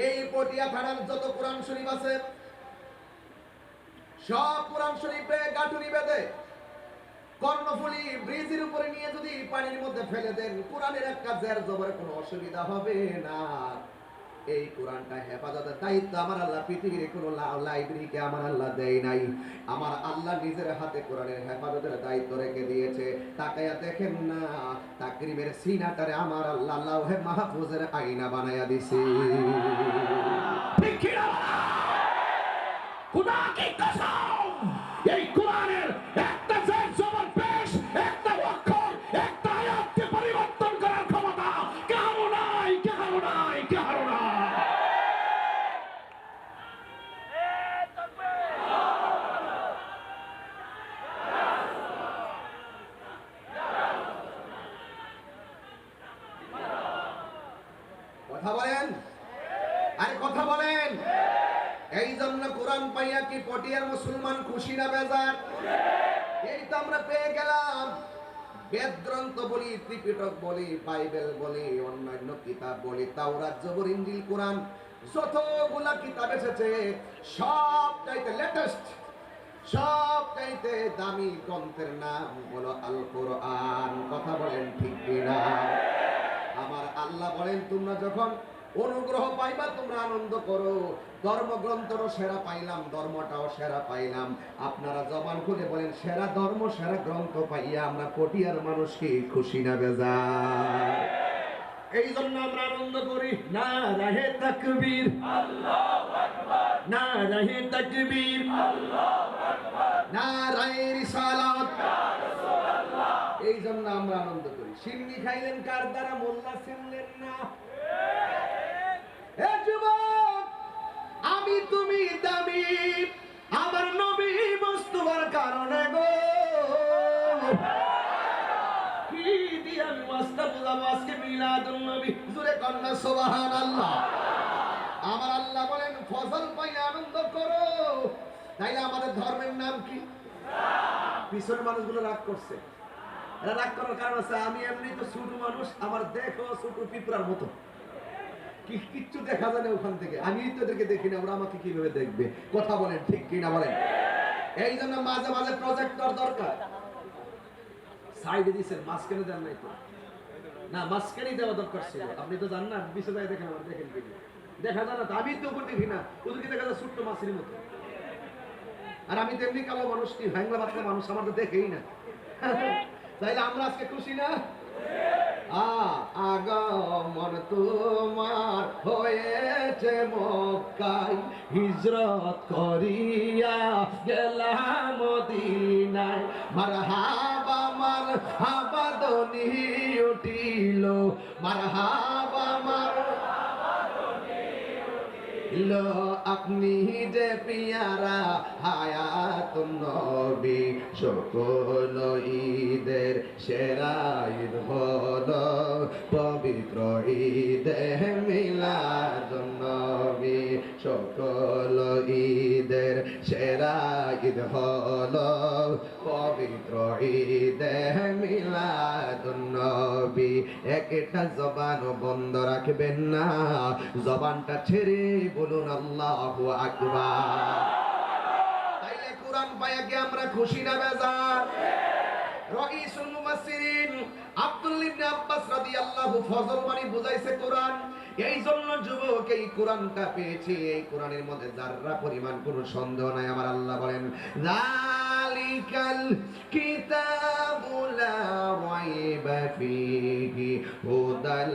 এই পটিয়া থানার যত কোরআন শরীফ আছে, সব কোরআন শরীফে গাঁটুনি বেঁধে কর্ণফুলী ব্রিজের উপরে নিয়ে যদি পানির মধ্যে ফেলে দেন, কোরআনের একটা জের জবরে কোনো অসুবিধা হবে না। এই কোরআনটা হেফাজতের দায়িত্ব আমার আল্লাহ পৃথিবীর কোনো লাইব্রেরিকে আমার আল্লাহ দেয় নাই। আমার আল্লাহ নিজের হাতে কোরআনের হেফাজতের দায়িত্ব রেখে দিয়েছে। তাকায়া দেখেন না, তাকরীমের সিনাটারে আমার আল্লাহ লাউহে মাহফুজের আয়না বানায়া দিছে। ঠিক কি না? খোদা কি কসম, এই কোরআনের একটা জের জবর পেশ, একটা অক্ষর, একটা আয়াতকে পরিবর্তন করার ক্ষমতা কারো নাই, কারো নাই, কারো নাই। কথা বলেন, আরে কথা বলেন। কি পটিয়ার মুসলমান খুশি না বেজার? এই তো আমরা পেয়ে গেলাম। বেদ গ্রন্থ বলি, ত্রিপিটক বলি, বাইবেল বলি, অন্যান্য কিতাব বলি, তাওরাত, জবুর, ইনজিল, কোরআন, যতগুলা কিতাব এসেছে সব চাইতে লেটেস্ট, সব চাইতে দামি গ্রন্থের নাম হলো আল কোরআন। কথা বলেন ঠিক কিনা? আমার আল্লাহ বলেন, তোমরা যখন অনুগ্রহ পাইবা তোমরা আনন্দ করো। ধর্মগ্রন্থটাও সেরা পাইলাম, ধর্মটাও সেরা পাইলাম। আপনারা জবান খুলে বলেন, সেরা ধর্ম সেরা গ্রন্থ পাইয়া আমরা পটিয়ার মানুষকে খুশি না বেজার? এই জন্য আমরা আনন্দ করি। নারায়ে তাকবীর, আল্লাহু আকবার, নারায়ে তাকবীর, আল্লাহু আকবার, নারায়ে রিসালাত, ইয়া রাসূলুল্লাহ। এই জন্য আমরা আনন্দ করি। সিন্নি খাইলেন কার দ্বারা? মোল্লা চিনলেন না। হে যুবক, আমি তুমি দামি আমার নবী মুস্তাফার কারণে গো। কি দিয়ে আমি ওয়াজটা বুঝাবো? আজকে মিলাদুন নবী, জোরে কন্যা সুবহানাল্লাহ। আমার আল্লাহ বলেন, ফজল পাইলে আনন্দ করো। তাইলে আমাদের ধর্মের নাম কি? পিছনের মানুষগুলো রাগ করছে। এরা রাগ করার কারণ আছে, আমি এমনি তো ছোট মানুষ, আমার দেখো ছোট পিঁপড়ার মতো, কিচ্ছু দেখা যায় না ওখান থেকে। আমি তো এদেরকে দেখি না, ওরা আমাকে কিভাবে দেখবে? কথা বলেন ঠিক কিনা বলেন? এই জন্য মাঝে মাঝে প্রজেক্টর দরকার। সাইডে দিচ্ছেন, মাঝখানে দেন নাই তো? না, মাঝখানেই দেওয়া দরকার ছিল। আপনি তো জান না, বিশে যায় দেখেন, আমার দেখেন কি দেখা যায় না তো? আমি তো উপর দেখি না, ওদেরকে দেখা যায় ছোট্ট মাছের মতো। আর আমি তেমনি কালো মানুষ, কি ভাঙলা বাতলা মানুষ, আমার তো দেখেই না। তাইলে আমরা আজকে খুশি না? আগমন তোমার হয়েছে মক্কায়, হিজরত করিয়া গেলাম মদিনায়। মারহাবা মারহাবা ধ্বনি উঠিল, মারহাবা মারহাবা ধ্বনি উঠিল। আপনি যে পিয়ারা হায়াতুন নবী, সকল ঈদের সেরা ঈদ হলো পবিত্র ঈদে মিলাদুন নবী। সকল ঈদের সেরা ঈদ হলো পবিত্র ঈদে মিলাদুন নবী। একটা জবান বন্ধ রাখবেন না, জবানটা ছেড়ে বলুন আল্লাহু আকবার। তাইলে কোরআন পায়া কি আমরা খুশি না বেজার? রাইসুল মুফাসসিরিন আব্দুল্লাহ ইবনে আব্বাস রাদিয়াল্লাহু ফজল মানে বুঝাইছে কোরআন। এই জন্য যুবক এই কোরআনটা পেয়েছি, এই কোরআনের মধ্যে যাররা পরিমাণ কোনো সন্দেহ নাই। আমার আল্লাহ বলেন, যালিকাল কিতাবু লা রাইবা ফীহি হুদাল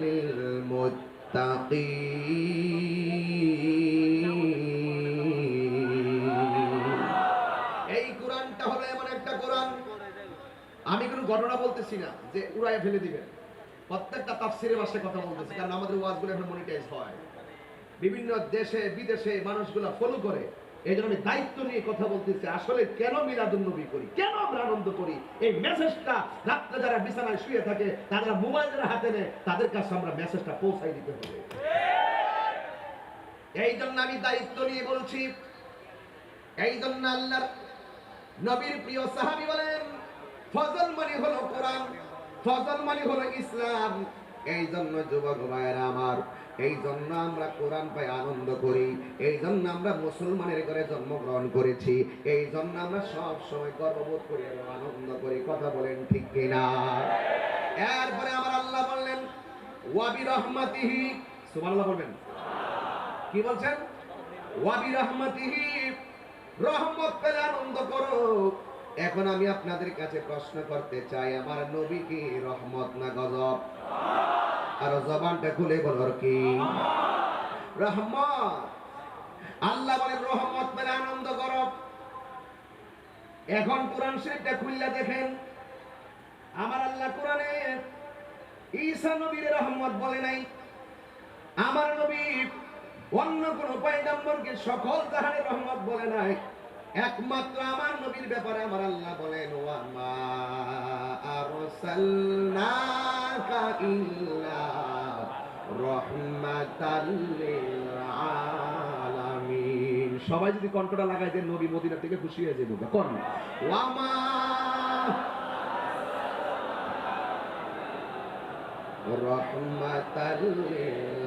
লিল এই কোরআনটা হলো এমন একটা কোরআন, আমি কোনো ঘটনা বলতেছি না যে উড়ায় ফেলে দিবেন। প্রত্যেকটা তাফসীরের ভাষায় কথা বলতেছি, কারণ আমাদের ওয়াজগুলো এখন মনিটাইজ হয়, বিভিন্ন দেশে বিদেশে মানুষগুলো ফলো করে। এই জন্য আমি দায়িত্ব নিয়ে কথা বলতেছি। আসলে কেন মিলাদুন নবী করি, কেন আমরা আনন্দ করি, এই মেসেজটা রাত্রে যারা বিছানায় শুয়ে থাকে, তারা মোবাইল যারা হাতে নেয়, তাদের কাছে আমরা মেসেজটা পৌঁছাই দিতে হবে। এই জন্য আমি দায়িত্ব নিয়ে বলছি। এই জন্য আল্লাহর নবীর প্রিয় সাহাবী বলেন, ফজল মানে হলো কোরআন, ফজল মানে হলো ইসলাম। এই জন্য যুবক ভাইয়েরা আমার, এই জন্য আমরা কোরআন পাই আনন্দ করি। এই জন্য আমরা মুসলমানের ঘরে জন্মগ্রহণ করেছি। এই জন্য আমরা সব সময় গর্ববোধ করি এবং আনন্দ করি। কথা বলেন ঠিক কিনা? এরপরে আমার আল্লাহ বললেন, ওয়া বিরহমাতিহি, সুবহানাল্লাহ বলবেন। কি বলছেন? ওয়া বিরহমাতিহি, রহমত পেলে আনন্দ করো। এখন আমি আপনাদের কাছে প্রশ্ন করতে চাই, আমার নবী কি রহমত না গজব? আর জবানটা খুলে বলার কি? রহমত। আল্লাহ বলেন রহমত পেলে আনন্দ করো। এখন কোরআন শরীফটা খুললে দেখেন, আমার আল্লাহ কোরআনে ঈসা নবীর রহমত বলে নাই। আমার নবী অন্য কোন পয়গম্বরকে সকল জাহানের রহমত বলে নাই। একমাত্র আমার নবীর ব্যাপারে আমার আল্লাহ বলেন, ওয়া মা আরসালনাকা ইল্লা রাহমাতাল লিল আলামিন। সবাই যদি কণ্ঠটা লাগাই দেন নবী মদিনা থেকে খুশি হয়ে যাবে। কোন ওয়ামা রাহমাতাল লিল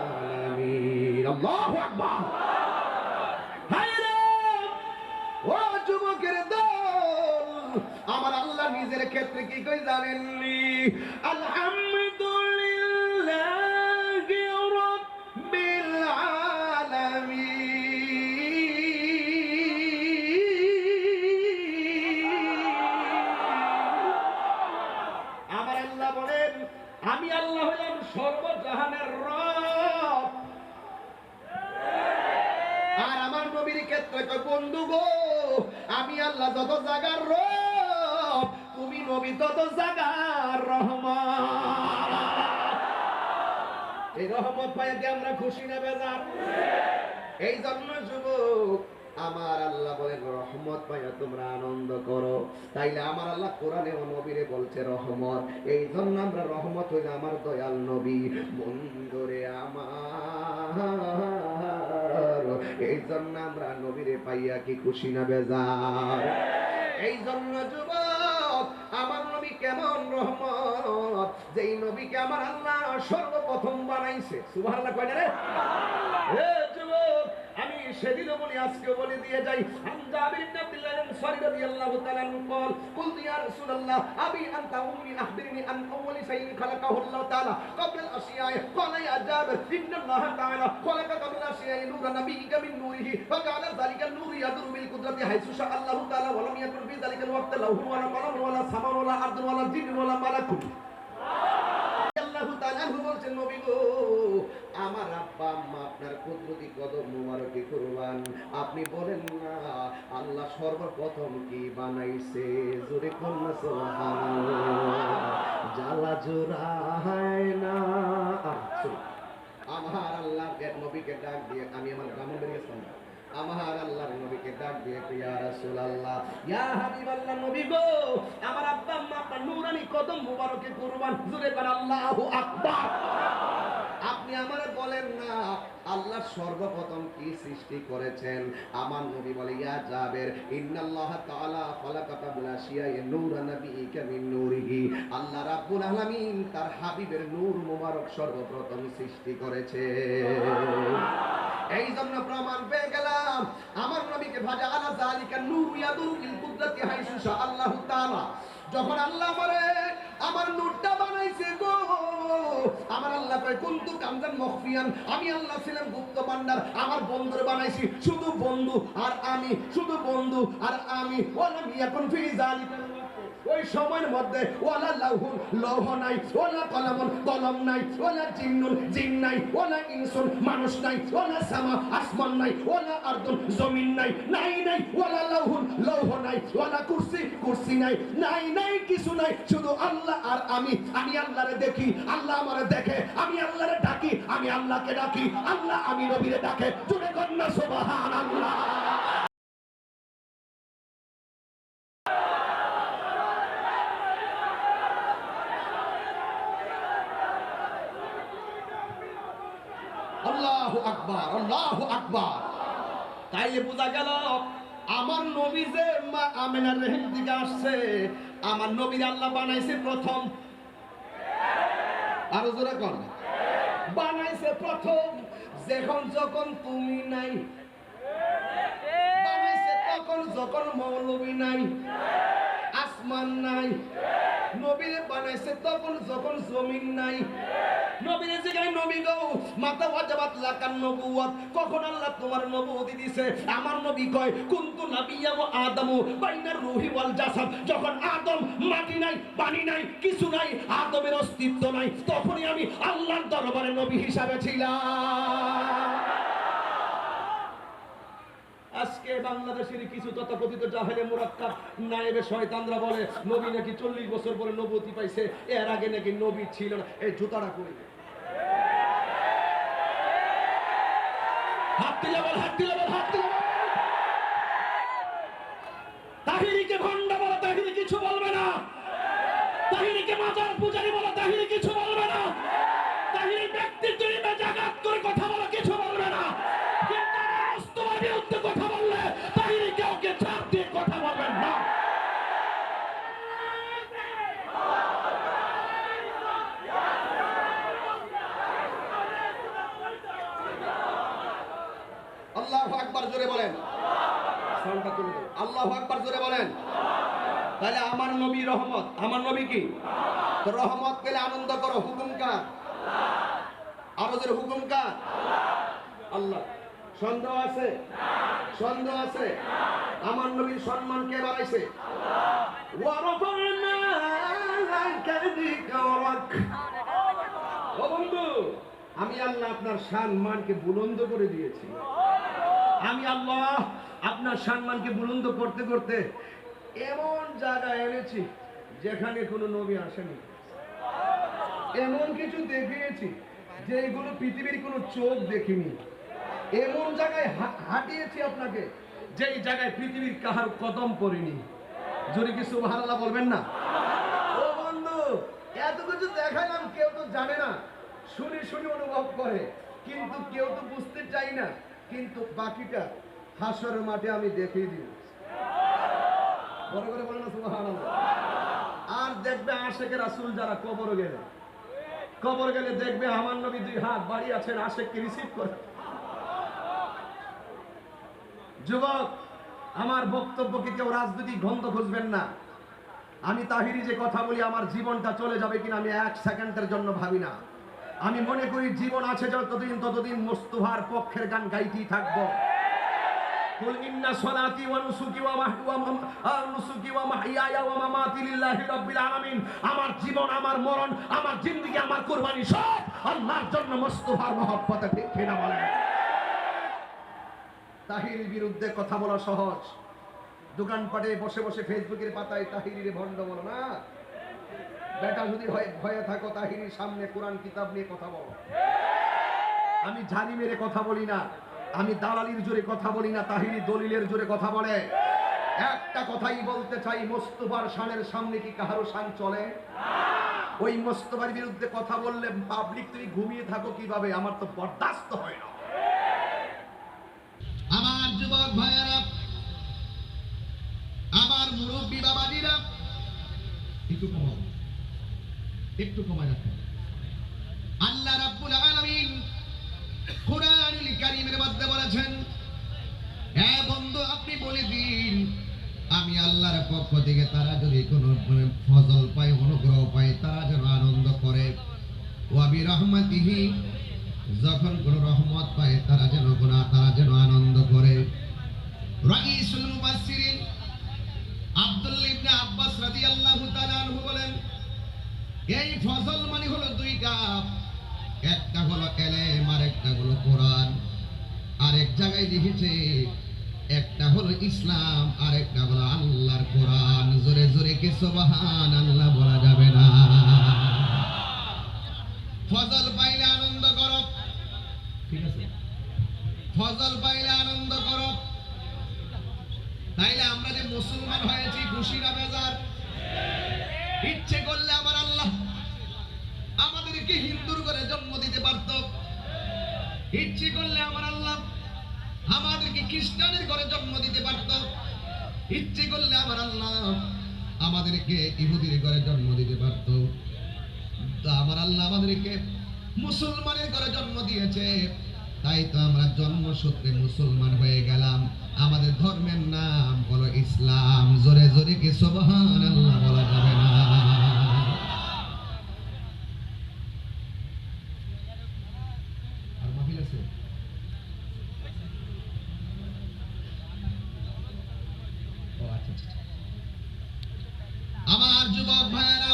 আলামিন। আল্লাহু আকবার। হায়রে ও যুবকের দল, আমার আল্লাহ নিজের ক্ষেত্রে কি কই জানেননি? আলহামদুলিল্লাহি রাব্বিল আলামিন। আমার আল্লাহ বলেন আমি আল্লাহ হলাম সর্বজাহানের রব। আর আমার নবীর ক্ষেত্রে কই বন্ধু গো, আমি আল্লাহ যত জায়গার রব, তুমি নবী তত জায়গার রহমান। এই রহমত পাইতে আমরা খুশি না বেজার? এই জন্য যুবক আমার আল্লাহ বলেন রহমত পাইয়া তোমরা আনন্দ করো। তাইলে আমার আল্লাহ কোরআনে ও নবীরে বলছে রহমত। এই জন্য আমরা রহমত হইলে আমার দয়াল নবী বন্ধুরে আমার। এই জন্য আমরা নবীরে পাইয়া কি খুশি না বেজার? এই জন্য যুবক আমার নবী কেমন রহমত, যেই নবীকে আমার আল্লাহ সর্বপ্রথম বানাইছে। সুবহানাল্লাহ কয় না রে? হে যুবক আমি সেদিনও বলি আজকেও বলে দিয়ে যাই। জাবির ইবনে আব্দুল্লাহ আনসারী রাদিয়াল্লাহু তাআলা আনহু قال قلت يا رسول الله ابي انت امي اخبرني عن اول شيء خلقه الله تعالى قبل الاشياء قال يا جابر ان الله تعالى خلق قبل الاشياء نور نبيك من نوره فجعل ذلك النور يدور بالقدره حيث شاء الله تعالى ولم يكن في ذلك الوقت لوح ولا قلم ولا سماء ولا ارض ولا جن ولا ملك। বলছেন নবী গো আমার আব্বা আম্মা আপনার কুদরতি কদম মোবারকে কুরবান, আপনি বলেন না আল্লাহ সর্বপ্রথম কি বানাইছে? জোরে কন্যা সুবহানাল্লাহ। জ্বালা জোড়ায় না আমার আল্লাহ নবীকে ডাক দিয়ে আমি আমার গ্রামে বেরিয়েছিলাম। আমার আল্লাহর নবীকে ডাক দিয়ে ইয়া রাসূলুল্লাহ ইয়া হাবিবাল্লাহ নবী গো আমার আব্বা আম্মা আপনার নূরানি কদম মোবারকে কুরবান। জোরে বলেন আল্লাহু আকবার। আপনি আমারে বলেন না আল্লাহ সর্বপ্রথম কি সৃষ্টি করেছেন? আমার নবী বলে ইয়া জাবের ইন্নাল্লাহ তাআলা খালাকা কাবলা শিয়ায়ে নূরা নাবিয়িকা মিন নূরিহি। আল্লাহ রাব্বুল আলামিন তার হাবিবের নূর মোবারক সর্বপ্রথম সৃষ্টি করেছে। এই জন্য প্রমাণ পেয়ে গেলাম আমার নবীকে ভাজা আলা যালিকা নূর ইয়াদুর বিল কুদরতি হাইসু শা আল্লাহু তাআলা। যখন আল্লাহ আমারে আমার নূরটা বানাইছে গো আমার আল্লাহ কয় কুনতু কামজান মখফিয়ান, আমি আল্লাহ ছিলাম গুপ্ত ভান্ডার। আমার বন্ধুরে বানাইছি শুধু বন্ধু আর আমি, শুধু বন্ধু আর আমি। ওয়ালাম ইয়াকুন ফি যালিকা ওই সময়ের মধ্যে ওয়ালা লাহুন লৌহ নাই, ওয়ালা কলমুন কলম নাই, ওয়ালা জিন্নুন জিন নাই, ওয়ালা ইনসুন মানুষ নাই, ওয়ালা সামা আসমান নাই, ওয়ালা আরদুন জমিন নাই, নাই নাই ওয়ালা লাহুন লৌহ নাই, ওয়ালা কুরসি কুরসি নাই, নাই নাই কিছু নাই, শুধু আল্লাহ আর আমি। আমি আল্লাহরে দেখি, আল্লাহ আমারে দেখে, আমি আল্লাহরে ডাকি, আমি আল্লাহকে ডাকি, আল্লাহ আমি নবীরে ডাকে। জোরে কন্যা সুবহানাল্লাহ। আল্লাহু আকবার, আল্লাহু আকবার। তাইলে বোঝা গেল আমার নবী যে মা আমিনার রহিম থেকে আসছে, আমার নবীর আল্লাহ বানাইছে প্রথম। আরো জোরে কোন বানাইছে প্রথম। যখন যখন তুমি নাই বানাইছে, তখন যখন মৌলবী নাই, আসমান নাই। নবীরে বানাইছে তখন যখন জমিন নাই। নবীরে যেখানে নবী গো মাতা ওয়াজাবাত লাকান নবুওয়াত, কখন আল্লাহ তোমার নবুয়তি দিয়েছে? আমার নবী কয় কুনতু নাবিয়্যা ওয়া আদামু বাইনার রূহি ওয়াল জাসাদ। যখন আদম মাটি নাই, পানি নাই, কিছু নাই, আদমের অস্তিত্ব নাই, তখনই আমি আল্লাহর দরবারে নবী হিসাবে ছিলাম। আজকে বাংলাদেশের কিছু তথাকথিত জাহেলে মুরাক্কাব নায়েবে শয়তানরা বলে নবী নাকি 40 বছর পরে নবুয়তি পাইছে, এর আগে নাকি নবী ছিল না। এই জুতাটা করে হাত দিলে বল, হাত দিলে বল, হাত দিলে বল। তাহিরিকে ভণ্ড বলে তাহিরি কিছু বলবে না, তাহিরিকে মাজার পূজারি বলে তাহিরি কিছু বলবে না, তাহিরি ব্যক্তির জন্য জাগাত করে কথা বলে কিছু বলবে না। কিন্তু সাউন্ডটা তুলে দেন। আল্লাহু আকবার জোরে বলেন। তাহলে আমার নবী রহমত, আমার নবী কি? তো রহমত পেলে আনন্দ করো, হুকুম কার? আরো জোরে হুকুম কার? আল্লাহ। সন্দেহ আছে? সন্দেহ আছে? আমার নবীর সম্মান কে বাড়াইছে? ওয়ারাফা'না লাকা যিকরাক। ও বন্ধু, আমি আল্লাহ আপনার সম্মানকে বুলন্দ করে দিয়েছি। আমি আল্লাহ আপনার সম্মানকে বুলন্দ করতে করতে এমন জায়গায় এনেছি যেখানে কোনো নবী আসেনি। এমন কিছু দেখিয়েছি যেগুলো পৃথিবীর কোনো চোখ দেখিনি। এমন জায়গায় হাঁটিয়েছি আপনাকে যেই জায়গায় পৃথিবীর কাহার কদম পড়েনি। যদি কি সুবহানাল্লাহ বলবেন না? ও বন্ধু, এত কিছু দেখালাম, কেউ তো জানে না, শুনে শুনে অনুভব করে, কিন্তু কেউ তো বুঝতে চাই না। কিন্তু বাকিটা হাসরের মাঠে আমি দেখিয়ে দিব। বড় করে বলেন না সুবহানাল্লাহ। আর দেখবে আশেকে রাসূল যারা কবর গেলে দেখবে আমার নবী দুই হাত বাড়িয়ে আছেন, আশেককে রিসিভ করে। যুবক, আমার বক্তব্যকে কেউ রাজনৈতিক গন্ধ খুঁজবেন না। আমি তাহিরি যে কথা বলি, আমার জীবনটা চলে যাবে কিনা আমি এক সেকেন্ডের জন্য ভাবি না। আমি মনে করি জীবন আছে ততদিন মোস্তফার পক্ষের গান গাইতেই থাকবো। কুল ইন্না সলাতি ওয়া নুসুকি ওয়া মাহইয়ায়া ওয়া মামাতি লিল্লাহি রাব্বিল আলামিন। আমার জীবন, আমার মরণ, আমার জিন্দেগি, আমার কুরবানি সব আল্লাহর জন্য, মোস্তফার মহব্বতে। ঠিক কিনা বলেন? তাহিরির বিরুদ্ধে কথা বলা সহজ। দোকানপাটে বসে বসে ফেসবুকের পাতায় তাহিরির ভণ্ড বলো না। বেটা যদি ভয়ে থাকো, তাহিরির সামনে কোরআন কিতাব নিয়ে কথা বলো। আমি ঝাড়ি মেরে কথা বলি না, আমি দালালির জোরে কথা বলি না, তাহিরি দলিলের জোরে কথা বলে। একটা কথাই বলতে চাই, মোস্তফার শানের সামনে কি কাহারো শান চলে? ওই মোস্তফার বিরুদ্ধে কথা বললে পাবলিক তুমি ঘুমিয়ে থাকো কিভাবে? আমার তো বরদাস্ত হয় না। আমার যুবক ভাইয়েরা, আমার মুরব্বী বাবাজিরা, একটু কমায় রাখেন। আল্লাহ রাব্বুল আলামিন কুরআনুল কারীমের মধ্যে বলেছেন, হে বন্ধু আপনি বলে দিন, আমি আল্লাহর পক্ষ থেকে তারা যদি কোনো ফজল পায়, অনুগ্রহ পায়, তারা যেন আনন্দ করে। ওয়া বিরহমাতিহি, যখন কোন রহমত পায় তারা যেন আনন্দ করে। রাইসুল মুফাসসিরিন আব্দুল্লাহ ইবনে আব্বাস রাদিয়াল্লাহু তাআলা আনহু বলেন, এই ফজল মানে হলো দুইটা, একটা হলো ইলম আর একটা হলো কোরআন। আর এক জায়গায় লিখেছে একটা হলো ইসলাম আর একটা হলো আল্লাহর কোরআন। জোরে জোরে কি সুবহানাল্লাহ বলা যাবে না? ফজল পাইলে আনন্দ করো, ঠিক আছে? ফজল পাইলে আনন্দ করো। তাইলে আমরা যে মুসলমান হয়েছি, খুশি না বেজার? ইচ্ছে করলে আমার আল্লাহ আমাদেরকে হিন্দুর ঘরে জন্ম দিতে পারত, ইচ্ছে করলে আমার আল্লাহ আমাদেরকে খ্রিস্টানের ঘরে জন্ম দিতে পারত, ইচ্ছে করলে আমার আল্লাহ আমাদেরকে ইহুদির ঘরে জন্ম দিতে পারত। আমার আল্লাহ আমাদেরকে মুসলমানের ঘরে জন্ম দিয়েছে, তাই তো আমরা জন্মসূত্রে মুসলমান হয়ে গেলাম। আমাদের ধর্মের নাম হলো ইসলাম। জোরে জোরে কি সুবহানাল্লাহ বলা যাবে না? আর মাহফিল আছে? ও আচ্ছা আচ্ছা। আমার যুবক ভাইয়েরা,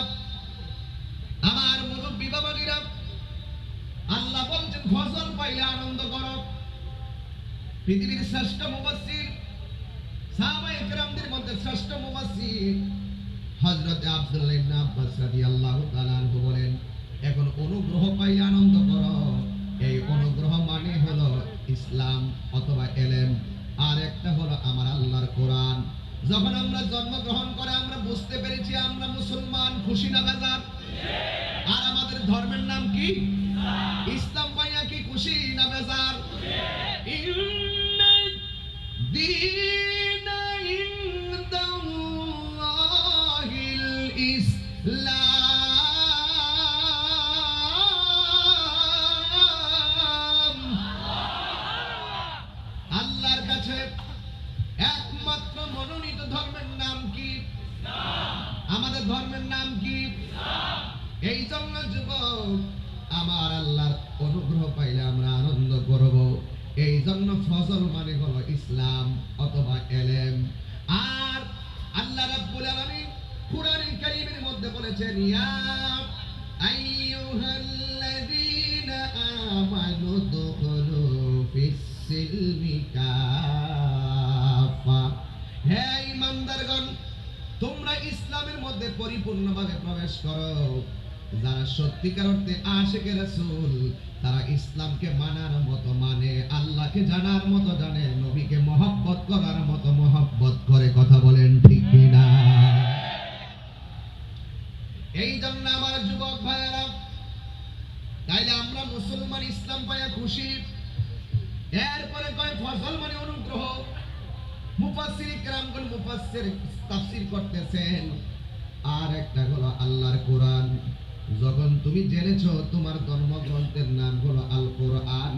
আমার মুরব্বী বাবাজিরা, আল্লাহ বলছেন ফজল পাইলে আনন্দ করো। পৃথিবীর শ্রেষ্ঠ মুফাসসির, সাহাবায়ে কেরামদের মধ্যে শ্রেষ্ঠ মুফাসসির হযরত আব্দুল্লাহ ইবনে আব্বাস রাদিয়াল্লাহু তাআলা আনহু বলেন, এখন অনুগ্রহ পাইলে আনন্দ করো। এই অনুগ্রহ মানে হলো ইসলাম অথবা ইলম, আর একটা হলো আমার আল্লাহর কোরআন। যখন আমরা জন্মগ্রহণ করে আমরা বুঝতে পেরেছি আমরা মুসলমান, খুশি না বেজার? আর আমাদের ধর্মের নাম কি? ইসলাম পাইয়া কি খুশি না বেজার? الدين عند الله الإسلام। আল্লাহর কাছে একমাত্র আমাদের ধর্মের নাম কি? আমাদের ধর্মের নাম কি? এই জন্য যুবক, আমার আল্লাহর অনুগ্রহ পাইলে আমরা আনন্দ করব। এই জন্য ফজল মানে হলো ইসলাম অথবা এলেম। আর আল্লাহ রাব্বুল আলামিন কুরআনুল কারীমের মধ্যে বলেছেন, ইয়া আইয়ুহাল্লাযীনা আমানু দুখুলু ফিস-সিলমি কাফা। হে ঈমানদারগণ, তোমরা ইসলামের মধ্যে পরিপূর্ণভাবে প্রবেশ করো। যারা সত্যিকার অর্থে আশিকে রাসূল, তারা ইসলামকে মানার মতো মানে, আল্লাহকে জানার মতো জানে, নবীকে মহব্বত করার মতো মহব্বত করে। কথা বলেন ঠিক কিনা? এই জন্য আমার যুবক ভাইয়েরা, তাইলে আমরা মুসলমান, ইসলাম পাইয়া খুশি। এরপরে কয় ফজল মানে অনুগ্রহ। মুফাসসির কিরামগণ মুফাসসির তাফসীর করতেছেন। আর একটা হলো আল্লাহর কোরআন। যখন তুমি জেনেছো তোমার ধর্মগ্রন্থের নাম হলো আল কোরআন,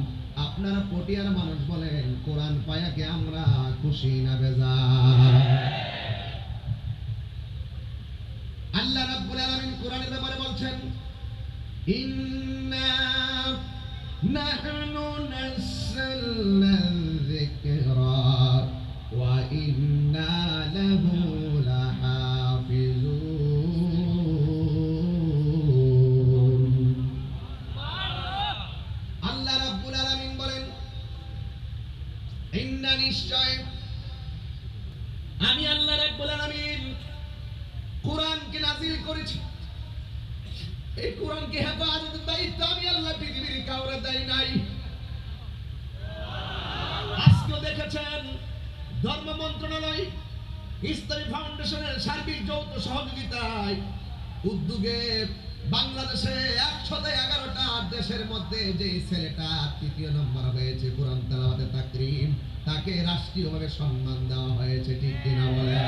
আপনারা পটিয়ার মানুষ বলেন কোরআন পায়া কি আমরা খুশি না বেজার? আল্লাহ রাব্বুল আলামিন কোরআনের ব্যাপারে বলছেন, ইন্না নাহনু নাযালনা যিকরা ওয়া ইন্না লাহু লাহাফিজুন। আল্লাহ রাব্বুল আলামিন বলেন, ইন্না নিশ্চয় আমি আল্লাহ রাব্বুল আলামিন কোরআনকে নাযিল করেছি। এই কোরআনকে হেফাজতের দায়িত্ব আমি আল্লাহ পৃথিবীর কাউরে দেই নাই। আজকে দেখেছেন ধর্ম মন্ত্রণালয় ইসলামী ফাউন্ডেশনের সার্বিক যৌথ সহযোগিতায় উদ্যোগে বাংলাদেশে 111টা দেশের মধ্যে যে ছেলেটা 3য় নম্বর হয়েছে কোরআন তেলাওয়াতে তাকরীম, তাকে রাষ্ট্রীয়ভাবে সম্মান দেওয়া হয়েছে। ঠিক কিনা বলেন?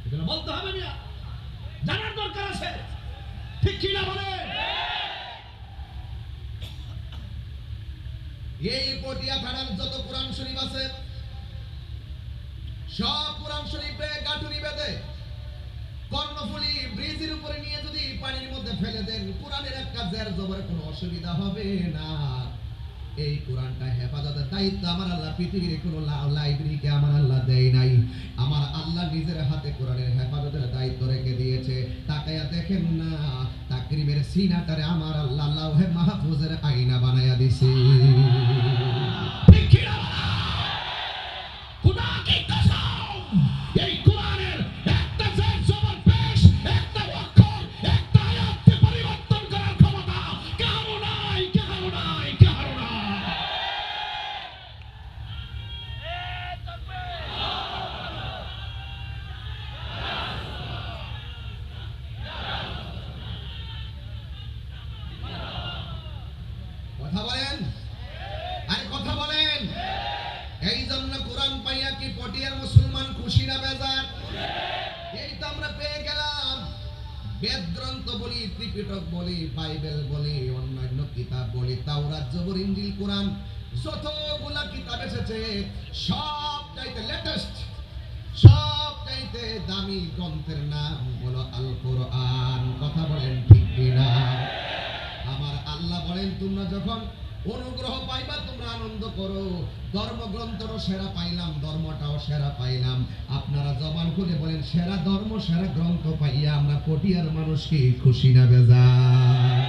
এগুলো বলতে হবে না, জানার দরকার আছে। ঠিক কিনা বলেন? এই পটিয়া থানার যত কোরআন শরীফ আছে, সব কোরআন শরীফে গাঁটুনি বেঁধে কর্ণফুলী ব্রিজের উপরে নিয়ে যদি পানির মধ্যে ফেলে দেন, কোরআনের একটা জের জবরে কোনো অসুবিধা হবে না। এই কোরআনটা হেফাজতের দায়িত্ব আমার আল্লাহ পৃথিবীর কোনো লাইব্রেরিকে আমার আল্লাহ দেয় নাই। আমার আল্লাহ নিজের হাতে কোরআনের হেফাজতের দায়িত্ব রেখে দিয়েছে। তাকায়া দেখেন না, তাকরীমের সিনাটারে আমার আল্লাহ লাউহে মাহফুজের আয়না বানায়া দিছে। কথা বলেন, আরে কথা বলেন। এই জন্য কোরআন পাইয়া কি পটিয়ার মুসলমান খুশি না বেজার? এই তো আমরা পেয়ে গেলাম। বেদ গ্রন্থ বলি, ত্রিপিটক বলি, বাইবেল বলি, অন্যান্য কিতাব বলি, তাওরাত, জবুর, ইনজিল, কোরআন, যতগুলা কিতাব এসেছে সব চাইতে লেটেস্ট, সব চাইতে দামি গ্রন্থের নাম হলো আল কোরআন। কথা বলেন ঠিক কিনা? আমার আল্লাহ বলেন, তোমরা যখন অনুগ্রহ পাইবা তোমরা আনন্দ করো। ধর্মগ্রন্থও সেরা পাইলাম, ধর্মটাও সেরা পাইলাম। আপনারা জবান খুলে বলেন, সেরা ধর্ম সেরা গ্রন্থ পাইয়া আমরা পটিয়ার মানুষ কি খুশি না বেজার?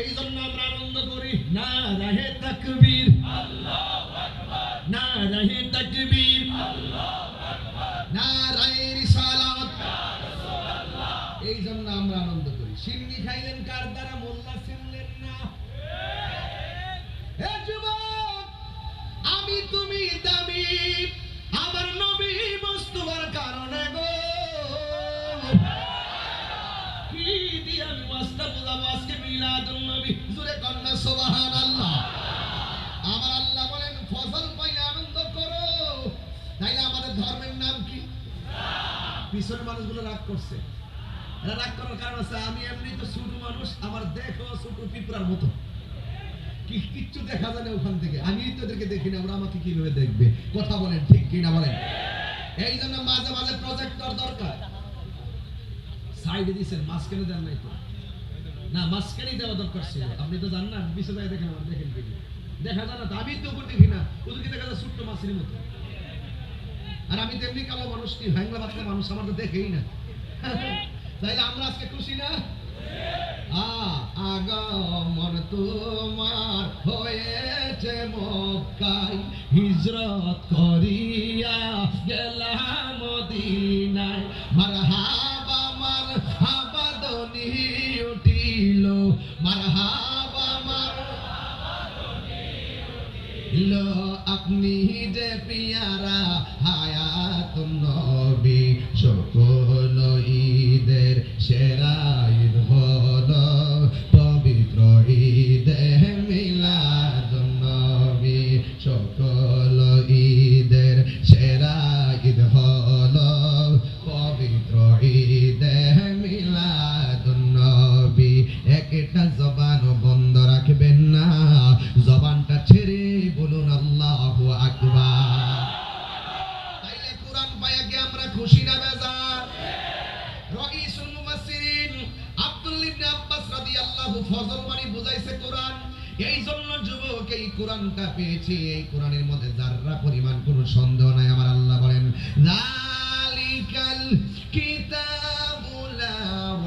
এই জন্য আমরা আনন্দ করি। নারায়ে তাকবীর, আল্লাহু আকবার, নারায়ে তাকবীর, আল্লাহু আকবার, নারায়ে রিসালাত, ইয়া রাসূলুল্লাহ। এই জন্য আমরা আনন্দ করি। সিন্নি খাইলেন কার দ্বারা? মোল্লা চিনলেন না। হে যুবক, আমি তুমি দামি আমার নবী বস্তুবার কারণে গো। কি দিয়ে আমি ওয়াজটা বুঝাবো? আজকে মিলাদুন নবী, জোরে কন্যা সুবহানাল্লাহ। আমার আল্লাহ বলেন, ফজল পাইলে আনন্দ করো। তাইলে আমাদের ধর্মের নাম কি? পিছনের মানুষগুলো রাগ করছে। এরা রাগ করার কারণ আছে, আমি এমনি তো ছোট মানুষ, আমার দেখো ছোট পিঁপড়ার মতো, কিচ্ছু দেখা যায় না ওখান থেকে। আমি তো এদেরকে দেখি না, ওরা আমাকে কিভাবে দেখবে? কথা বলেন ঠিক কিনা বলেন? এই জন্য মাঝে মাঝে প্রজেক্টর দরকার। সাইডে দিয়েছেন, মাঝখানে দেন নাই তো? না, মাঝখানেই দেওয়া দরকার ছিল। আপনি তো জান না, বিষয় দেখেন, আমার দেখেন ভিডিও দেখা যায় না, আমি তো উপর দেখি না, ওদিকে দেখা যায় ছোট্ট মাছের মতো। আর আমি তেমনি কালো মানুষ, কি ভাঙলা বাচ্চা মানুষ, আমার তো দেখেই না। তাইলে আমরা আজকে খুশি না? আগমন তোমার হয়েছে মক্কায়, হিজরত করিয়া গেলাম মদিনায়। মারহাবা মারহাবা ধ্বনি উঠিল, মারহাবা মারহাবা ধ্বনি উঠিল, আপনি যে পিয়ারা হায়াতুন নবী। সকল ঈদের সেরা ঈদ হলো পবিত্র ঈদে মিলাদুন নবী। সকল ঈদের সেরা ঈদ হলো পবিত্র ঈদে মিলাদুন নবী। একটা জবান বন্ধ রাখবেন না, জবানটা ছেড়ে বলুন আল্লাহু আকবার। তাইলে কোরআন পায়া কি আমরা খুশি না বেজার? রাইসুল মুফাসসিরিন আব্দুল্লাহ ইবনে আব্বাস রাদিয়াল্লাহু ফজল মানে বুঝাইছে কোরআন। এই জন্য যুবক এই কোরআনটা পেয়েছি, এই কোরআনের মধ্যে যাররা পরিমাণ কোনো সন্দেহ নাই। আমার আল্লাহ বলেন, যালিকাল কিতাবু লা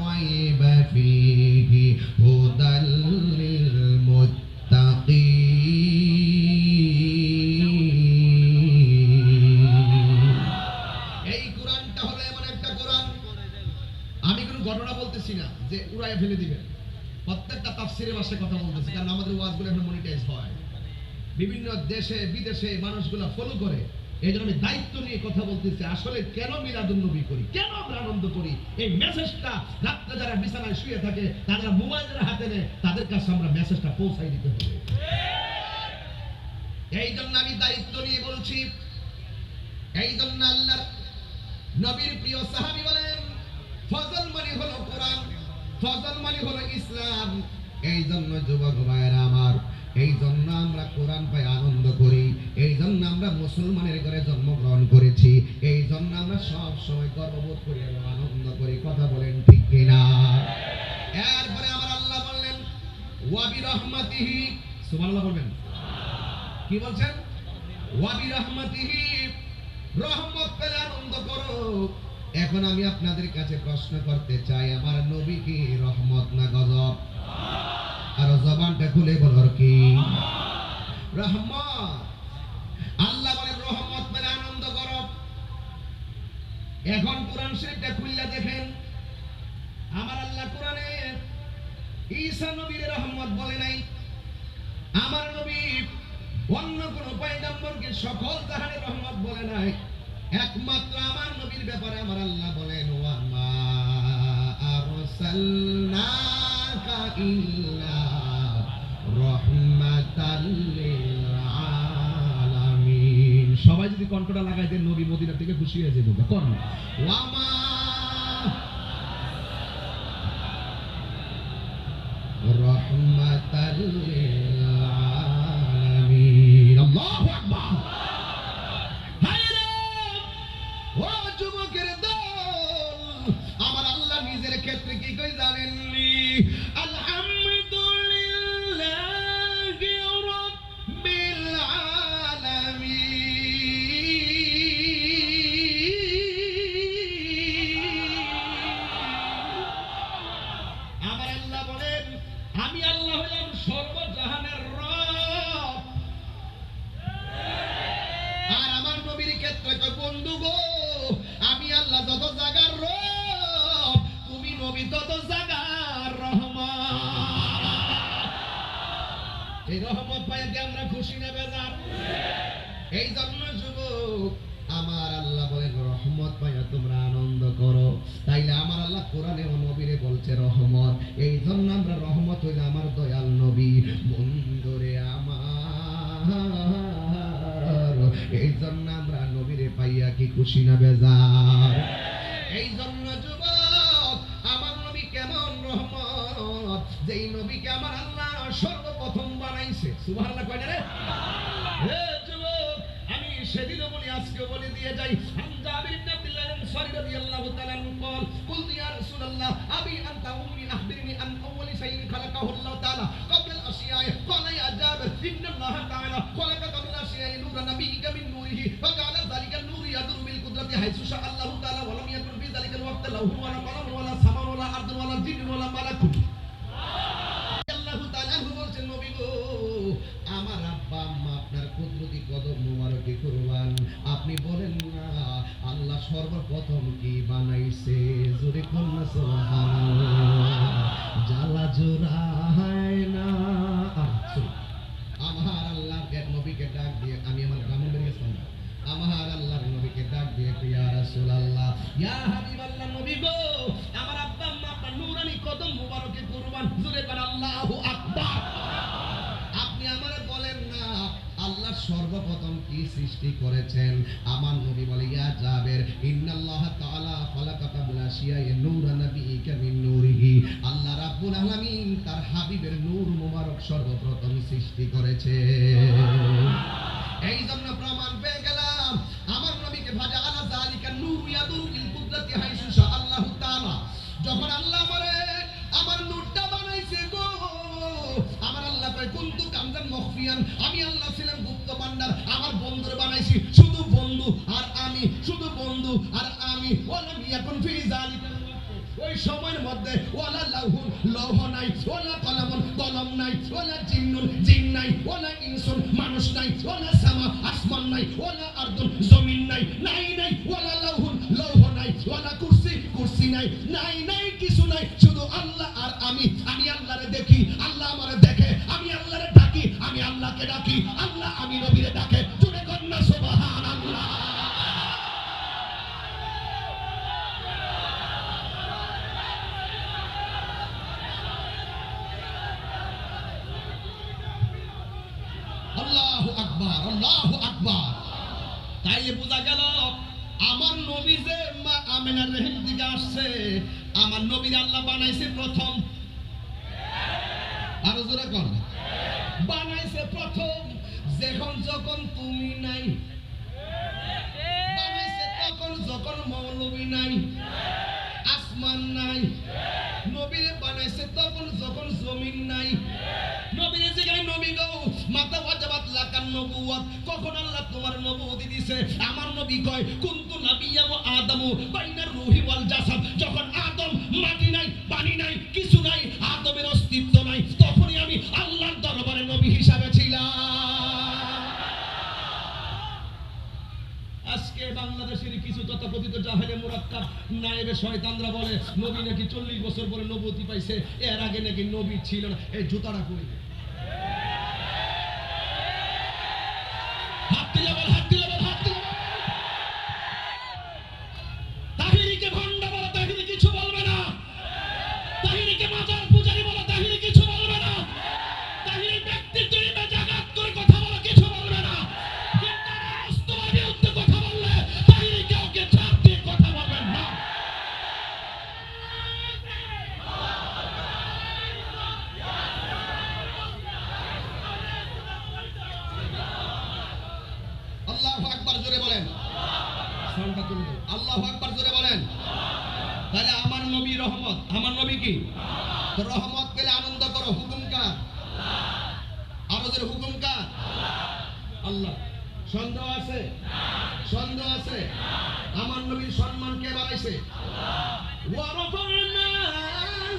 রাইবা ফীহি হুদাল লিল মুত্তাকিন। এই কোরআনটা হলো এমন একটা কোরআন, আমি কোনো ঘটনা বলতেছি না যে উড়াইয়া ফেলে দিবেন। প্রত্যেকটা তাফসীরের ভাষায় কথা বলতেছি, কারণ আমাদের ওয়াজগুলো এখন মনিটাইজ হয়, বিভিন্ন দেশে বিদেশে মানুষগুলো ফলো করে। এই জন্য আমি দায়িত্ব নিয়ে কথা বলতেছি। আসলে কেন মিলাদুন নবী করি, কেন আমরা আনন্দ করি, এই মেসেজটা রাত্রে যারা বিছানায় শুয়ে থাকে, তারা মোবাইল যারা হাতে নেয়, তাদের কাছে আমরা মেসেজটা পৌঁছাই দিতে হবে। এই জন্য আমি দায়িত্ব নিয়ে বলছি। এই জন্য আল্লাহর নবীর প্রিয় সাহাবী বলেন, ফজল মানে হলো কোরআন, ফজল মানে হলো ইসলাম। এই জন্য যুবক ভাইয়েরা আমার, এই জন্য আমরা কোরআন পাই আনন্দ করি, এই জন্য আমরা মুসলমানের ঘরে জন্মগ্রহণ করেছি, এই জন্য আমরা সব সময় গর্ববোধ করি এবং আনন্দ করি। কথা বলেন ঠিক কিনা? এরপরে আমার আল্লাহ বললেন, ওয়া বিরহমাতিহি, সুবহানাল্লাহ বলবেন। কি বলছেন? ওয়া বিরহমাতিহি, রহমত পেলে আনন্দ করো। এখন আমি আপনাদের কাছে প্রশ্ন করতে চাই, আমার নবী কি রহমত না গজব? আর জবানটা খুলে বলার কি? রহমত। আল্লাহ বলেন রহমত পেলে আনন্দ করো। এখন কোরআন শরীফটা খুললে দেখেন, আমার আল্লাহ কোরআনে ঈসা নবীর রহমত বলে নাই। আমার নবী অন্য কোন পয়গম্বরকে সকল জাহানের রহমত বলে নাই। একমাত্র আমার নবীর ব্যাপারে আমার আল্লাহ বলেন, ওয়া মা আরসালনাকা ইল্লা রাহমাতাল লিল আলামিন। সবাই যদি কণ্ঠটা লাগাই দেন, নবী মদিনা থেকে খুশি হয়ে যাবে। কোন ওয়া মা রাহমাতাল লিল আলামিন। আল্লাহু আকবার। আমার আল্লাহ নিজের ক্ষেত্রে কি কই জানেননি? আলহামদুলিল্লাহি রাব্বিল আলামিন। আমার আল্লাহ বলেন, আমি আল্লাহ হলাম সর্বজাহানের রব। আর আমার নবীর ক্ষেত্রে কই, বন্ধু গো, আমি আল্লাহ যত জায়গার রব, তুমি নবী তত জায়গার রহমত। এই রহমত পাইতে আমরা খুশি না বেজার? এই জন্য যুবক আমার আল্লাহ বলেন, রহমত পাইয়া তোমরা আনন্দ করো। তাইলে আমার আল্লাহ কোরআনে ও নবীরে বলছে রহমত। এই জন্য আমরা রহমত হইলে আমার দয়াল নবী। বন্ধুরে আমার, এই জন্য আমরা নবীরে পাইয়া কি খুশি না বেজার? এই জন্য যুবক আমার নবী কেমন রহমত, যেই নবীকে আমার আল্লাহ সর্বপ্রথম বানাইছে। সুবহানাল্লাহ কয় না রে? হে যুবক, আমি সেদিনও বলি, আজকেও বলে দিয়ে যাই, قلت يا رسول الله أبي أنت أمي أخبرني عن أول شيء خلقه الله تعالى قبل الأشياء قال يا جابر إن الله تعالى خلق قبل الأشياء نور نبيك من نوره فجعل ذلك النور يدور بالقدرة حيث شاء الله تعالى ولم يكن في ذلك الوقت له ولا قلم ولا سماء ولا أرض ولا جن ولا ملك আল্লাহু তাআলা বলছেন নবী গো আমার আব্বা আম্মা আপনার কুদরতি কদম মোবারকে কুরবান আপনি বলেন না আল্লাহ সর্বপ্রথম কি বানাইছে জোরে কোন না সুবহানাল্লাহ জালা জোড়ায় না আমার আল্লাহর নবীকে ডাক দিয়ে আমি আমার গ্রামে বেরিয়ে গেছিলাম আমার আল্লাহর নবীকে ডাক দিয়ে ইয়া রাসূলুল্লাহ ইয়া হাবিবাল্লাহ নবী গো আমার আব্বা আম্মা আপনার নূরানি কদম মোবারকে কুরবান জোরে কোন আল্লাহু আকবার আপনি আমারে বলেন না আল্লাহ সর্বপ্রথম কি সৃষ্টি করেছেন আমার নবী বলে ইয়া জাবের ইন্নাল্লাহ তাআলা খালাকা কাবলা আশিয়ায়ে নূরা নাবিয়িকা মিন নূরিহি আল্লাহ রাব্বুল আলামিন তার হাবিবের নূর মোবারক সর্বপ্রথম সৃষ্টি করেছে এই জন্য প্রমাণ পেয়ে গেলাম আমার নবীকে ভাজা আলা যালিকা নূর ইয়াদুরু বিল কুদরতি হাইসু শা আল্লাহু তাআলা যখন আল্লাহ আমার নূরটা বানাইছে গো আমার আল্লাহ কয় কুনতু কামজান মখফিয়ান আমি আল্লাহ ছিলাম গুপ্ত ভান্ডার আমার বন্ধুরে বানাইছি শুধু বন্ধু আর আমি শুধু বন্ধু আর আমি ওয়ালাম ইয়াকুন ফি যালিকা ওই সময়ের মধ্যে ওয়ালা লাহুন লৌহ নাই ওয়ালা কলমুন কলম নাই ওয়ালা জিন্নুন জিন নাই ওয়ালা ইনসুন মানুষ নাই ওয়ালা সামা আসমান নাই ওয়ালা আরদুন জমিন নাই নাই নাই ওয়ালা লাহুন লৌহ নাই ওয়ালা কুরসি কুরসি নাই নাই নাই কিছু নাই শুধু আল্লাহ আর আমি আল্লাহরে দেখি আল্লাহ আমারে দেখে আমি আল্লাহরে ডাকি আমি আল্লাহকে ডাকি আল্লাহ আমি নবীরে ডাকে জোরে কন্না সুবহানাল্লাহ আল্লাহু আকবার আল্লাহু আকবার তাইলে বোঝা গেল আমার নবী যে মা আমিনার রহিম থেকে আসছে আমার নবীর আল্লাহ বানাইছে প্রথম আর জোরে কোন বানাইছে প্রথম যখন তুমি নাই বানাইছে যখন মৌলবী নাই আসমান নাই নবীরে বানাইছে যখন জমিন নাই নবীরে জায়গায় নবী গো মাতা ওয়াজাবাত লাকান নবুওয়াত কখন আল্লাহ তোমার নবুয়তি দিয়েছে আমার নবী কয় কুনতু নাবিয়্যা ওয়া আদামু বাইনার রূহি ওয়াল জাসাদ যখন আদম মাটি নাই পানি নাই কিছু নাই আদমের অস্তিত্ব নাই তখনই আমি আল্লাহর দরবারে নবী হিসাবে ছিলাম আজকে বাংলাদেশের কিছু তথাকথিত জাহেলে মুরাক্কাব নায়েবে শয়তানরা বলে নবী নাকি 40 বছর পরে নবুয়তি পাইছে এর আগে নাকি নবী ছিল না এই জুতাটা কই হাত দিলে বল তাহিরিকে ভণ্ড বলে তাহিরি কিছু বলবে না তাহিরিকে মাজার পূজারি বলে তাহিরি কিছু বলবে না তাহিরি ব্যক্তিত্ব নিয়ে জাগাত করে কথা বলে কিছু বলবে না কিন্তু রাষ্ট্রবাদী উদ্দে কথা বললে তাহিরিকে ওকে চাপ দিয়ে কথা বলবেন না আল্লাহু আকবার জোরে বলেন সাউন্ডটা তুলে দাও আল্লাহু আকবার জোরে বলেন তাহলে আমার নবী রহমত আমার নবী কি তো রহমত পেলে আনন্দ করো হুকুম কার আল্লাহ আরো জোরে হুকুম কার আল্লাহ সন্দেহ আছে আমার নবীর সম্মান কে বাড়াইছে আল্লাহ ওয়া রাফা'না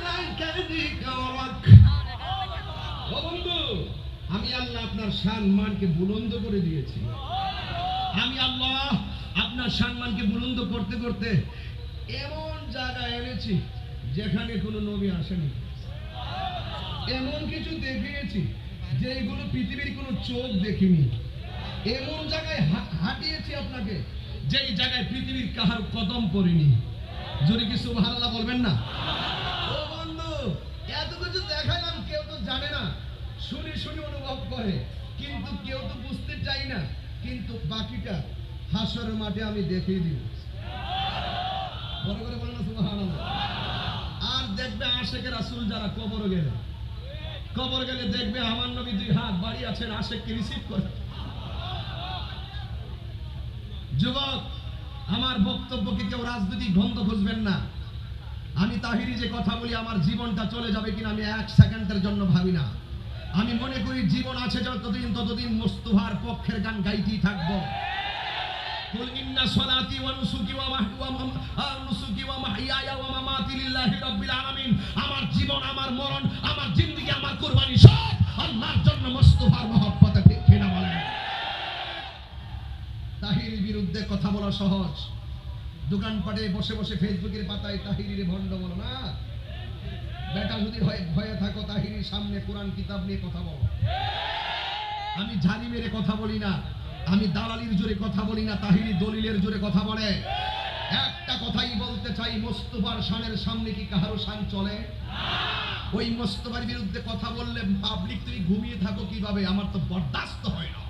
লাকা যিকরাক ও বন্ধু আমি আল্লাহ আপনার সম্মানকে বুলন্দ করে দিয়েছি আমি আল্লাহ আপনার সম্মানকে বুলন্দ করতে করতে এমন জায়গায় এনেছি যেখানে কোনো নবী আসেনি এমন কিছু দেখিয়েছি যেগুলো পৃথিবীর কোনো চোখ দেখিনি এমন জায়গায় হাঁটিয়েছি আপনাকে যেই জায়গায় পৃথিবীর কাহার কদম পড়েনি যদি কি সুবহানাল্লাহ বলবেন না ও বন্ধু এত কিছু দেখালাম কেউ তো জানে না শুনি অনুভব করে কিন্তু কেউ তো বুঝতে চাই না কিন্তু বাকিটা হাসরের মাঠে আমি দেখিয়ে দিব বড় করে বলেন সুবহানাল্লাহ আর দেখবে আশিকে রাসূল যারা কবর গেলে দেখবে আমার নবী দুই হাত বাড়ি আছেন আশিককে রিসিভ করে যুবক আমার বক্তব্যকে কেউ রাজনৈতিক গন্ধ খুঁজবেন না আমি তাহিরি যে কথা বলি আমার জীবনটা চলে যাবে কিনা আমি এক সেকেন্ডের জন্য ভাবি না। আমি মনে করি জীবন আছে যতদিন ততদিন মুস্তফার পক্ষের গান গাইতেই থাকবো। কুল ইন্না সলাতি ওয়া নুসুকি ওয়া মাহইয়ায়া ওয়া মামাতি লিল্লাহি রাব্বিল আলামিন। আমার জীবন, আমার মরণ, আমার জিন্দেগি, আমার কুরবানি সব আল্লাহর জন্য, মুস্তফার মহব্বতে। ঠিক কিনা বলেন? তাহিরির বিরুদ্ধে কথা বলা সহজ, দোকানপাটে বসে বসে ফেসবুকের পাতায় তাহিরির ভণ্ড বলো না। বেটা যদি ভয়ে থাকো তাহিরির সামনে কোরআন কিতাব নিয়ে কথা বলো। আমি ঝাড়ি মেরে কথা বলি না, আমি দালালির জোরে কথা বলি না, তাহিরি দলিলের জোরে কথা বলে। একটা কথাই বলতে চাই, মুস্তফার শানের সামনে কি কাহারো শান চলে? ওই মুস্তফার বিরুদ্ধে কথা বললে পাবলিক তুমি ঘুমিয়ে থাকো কিভাবে? আমার তো বরদাস্ত হয় না।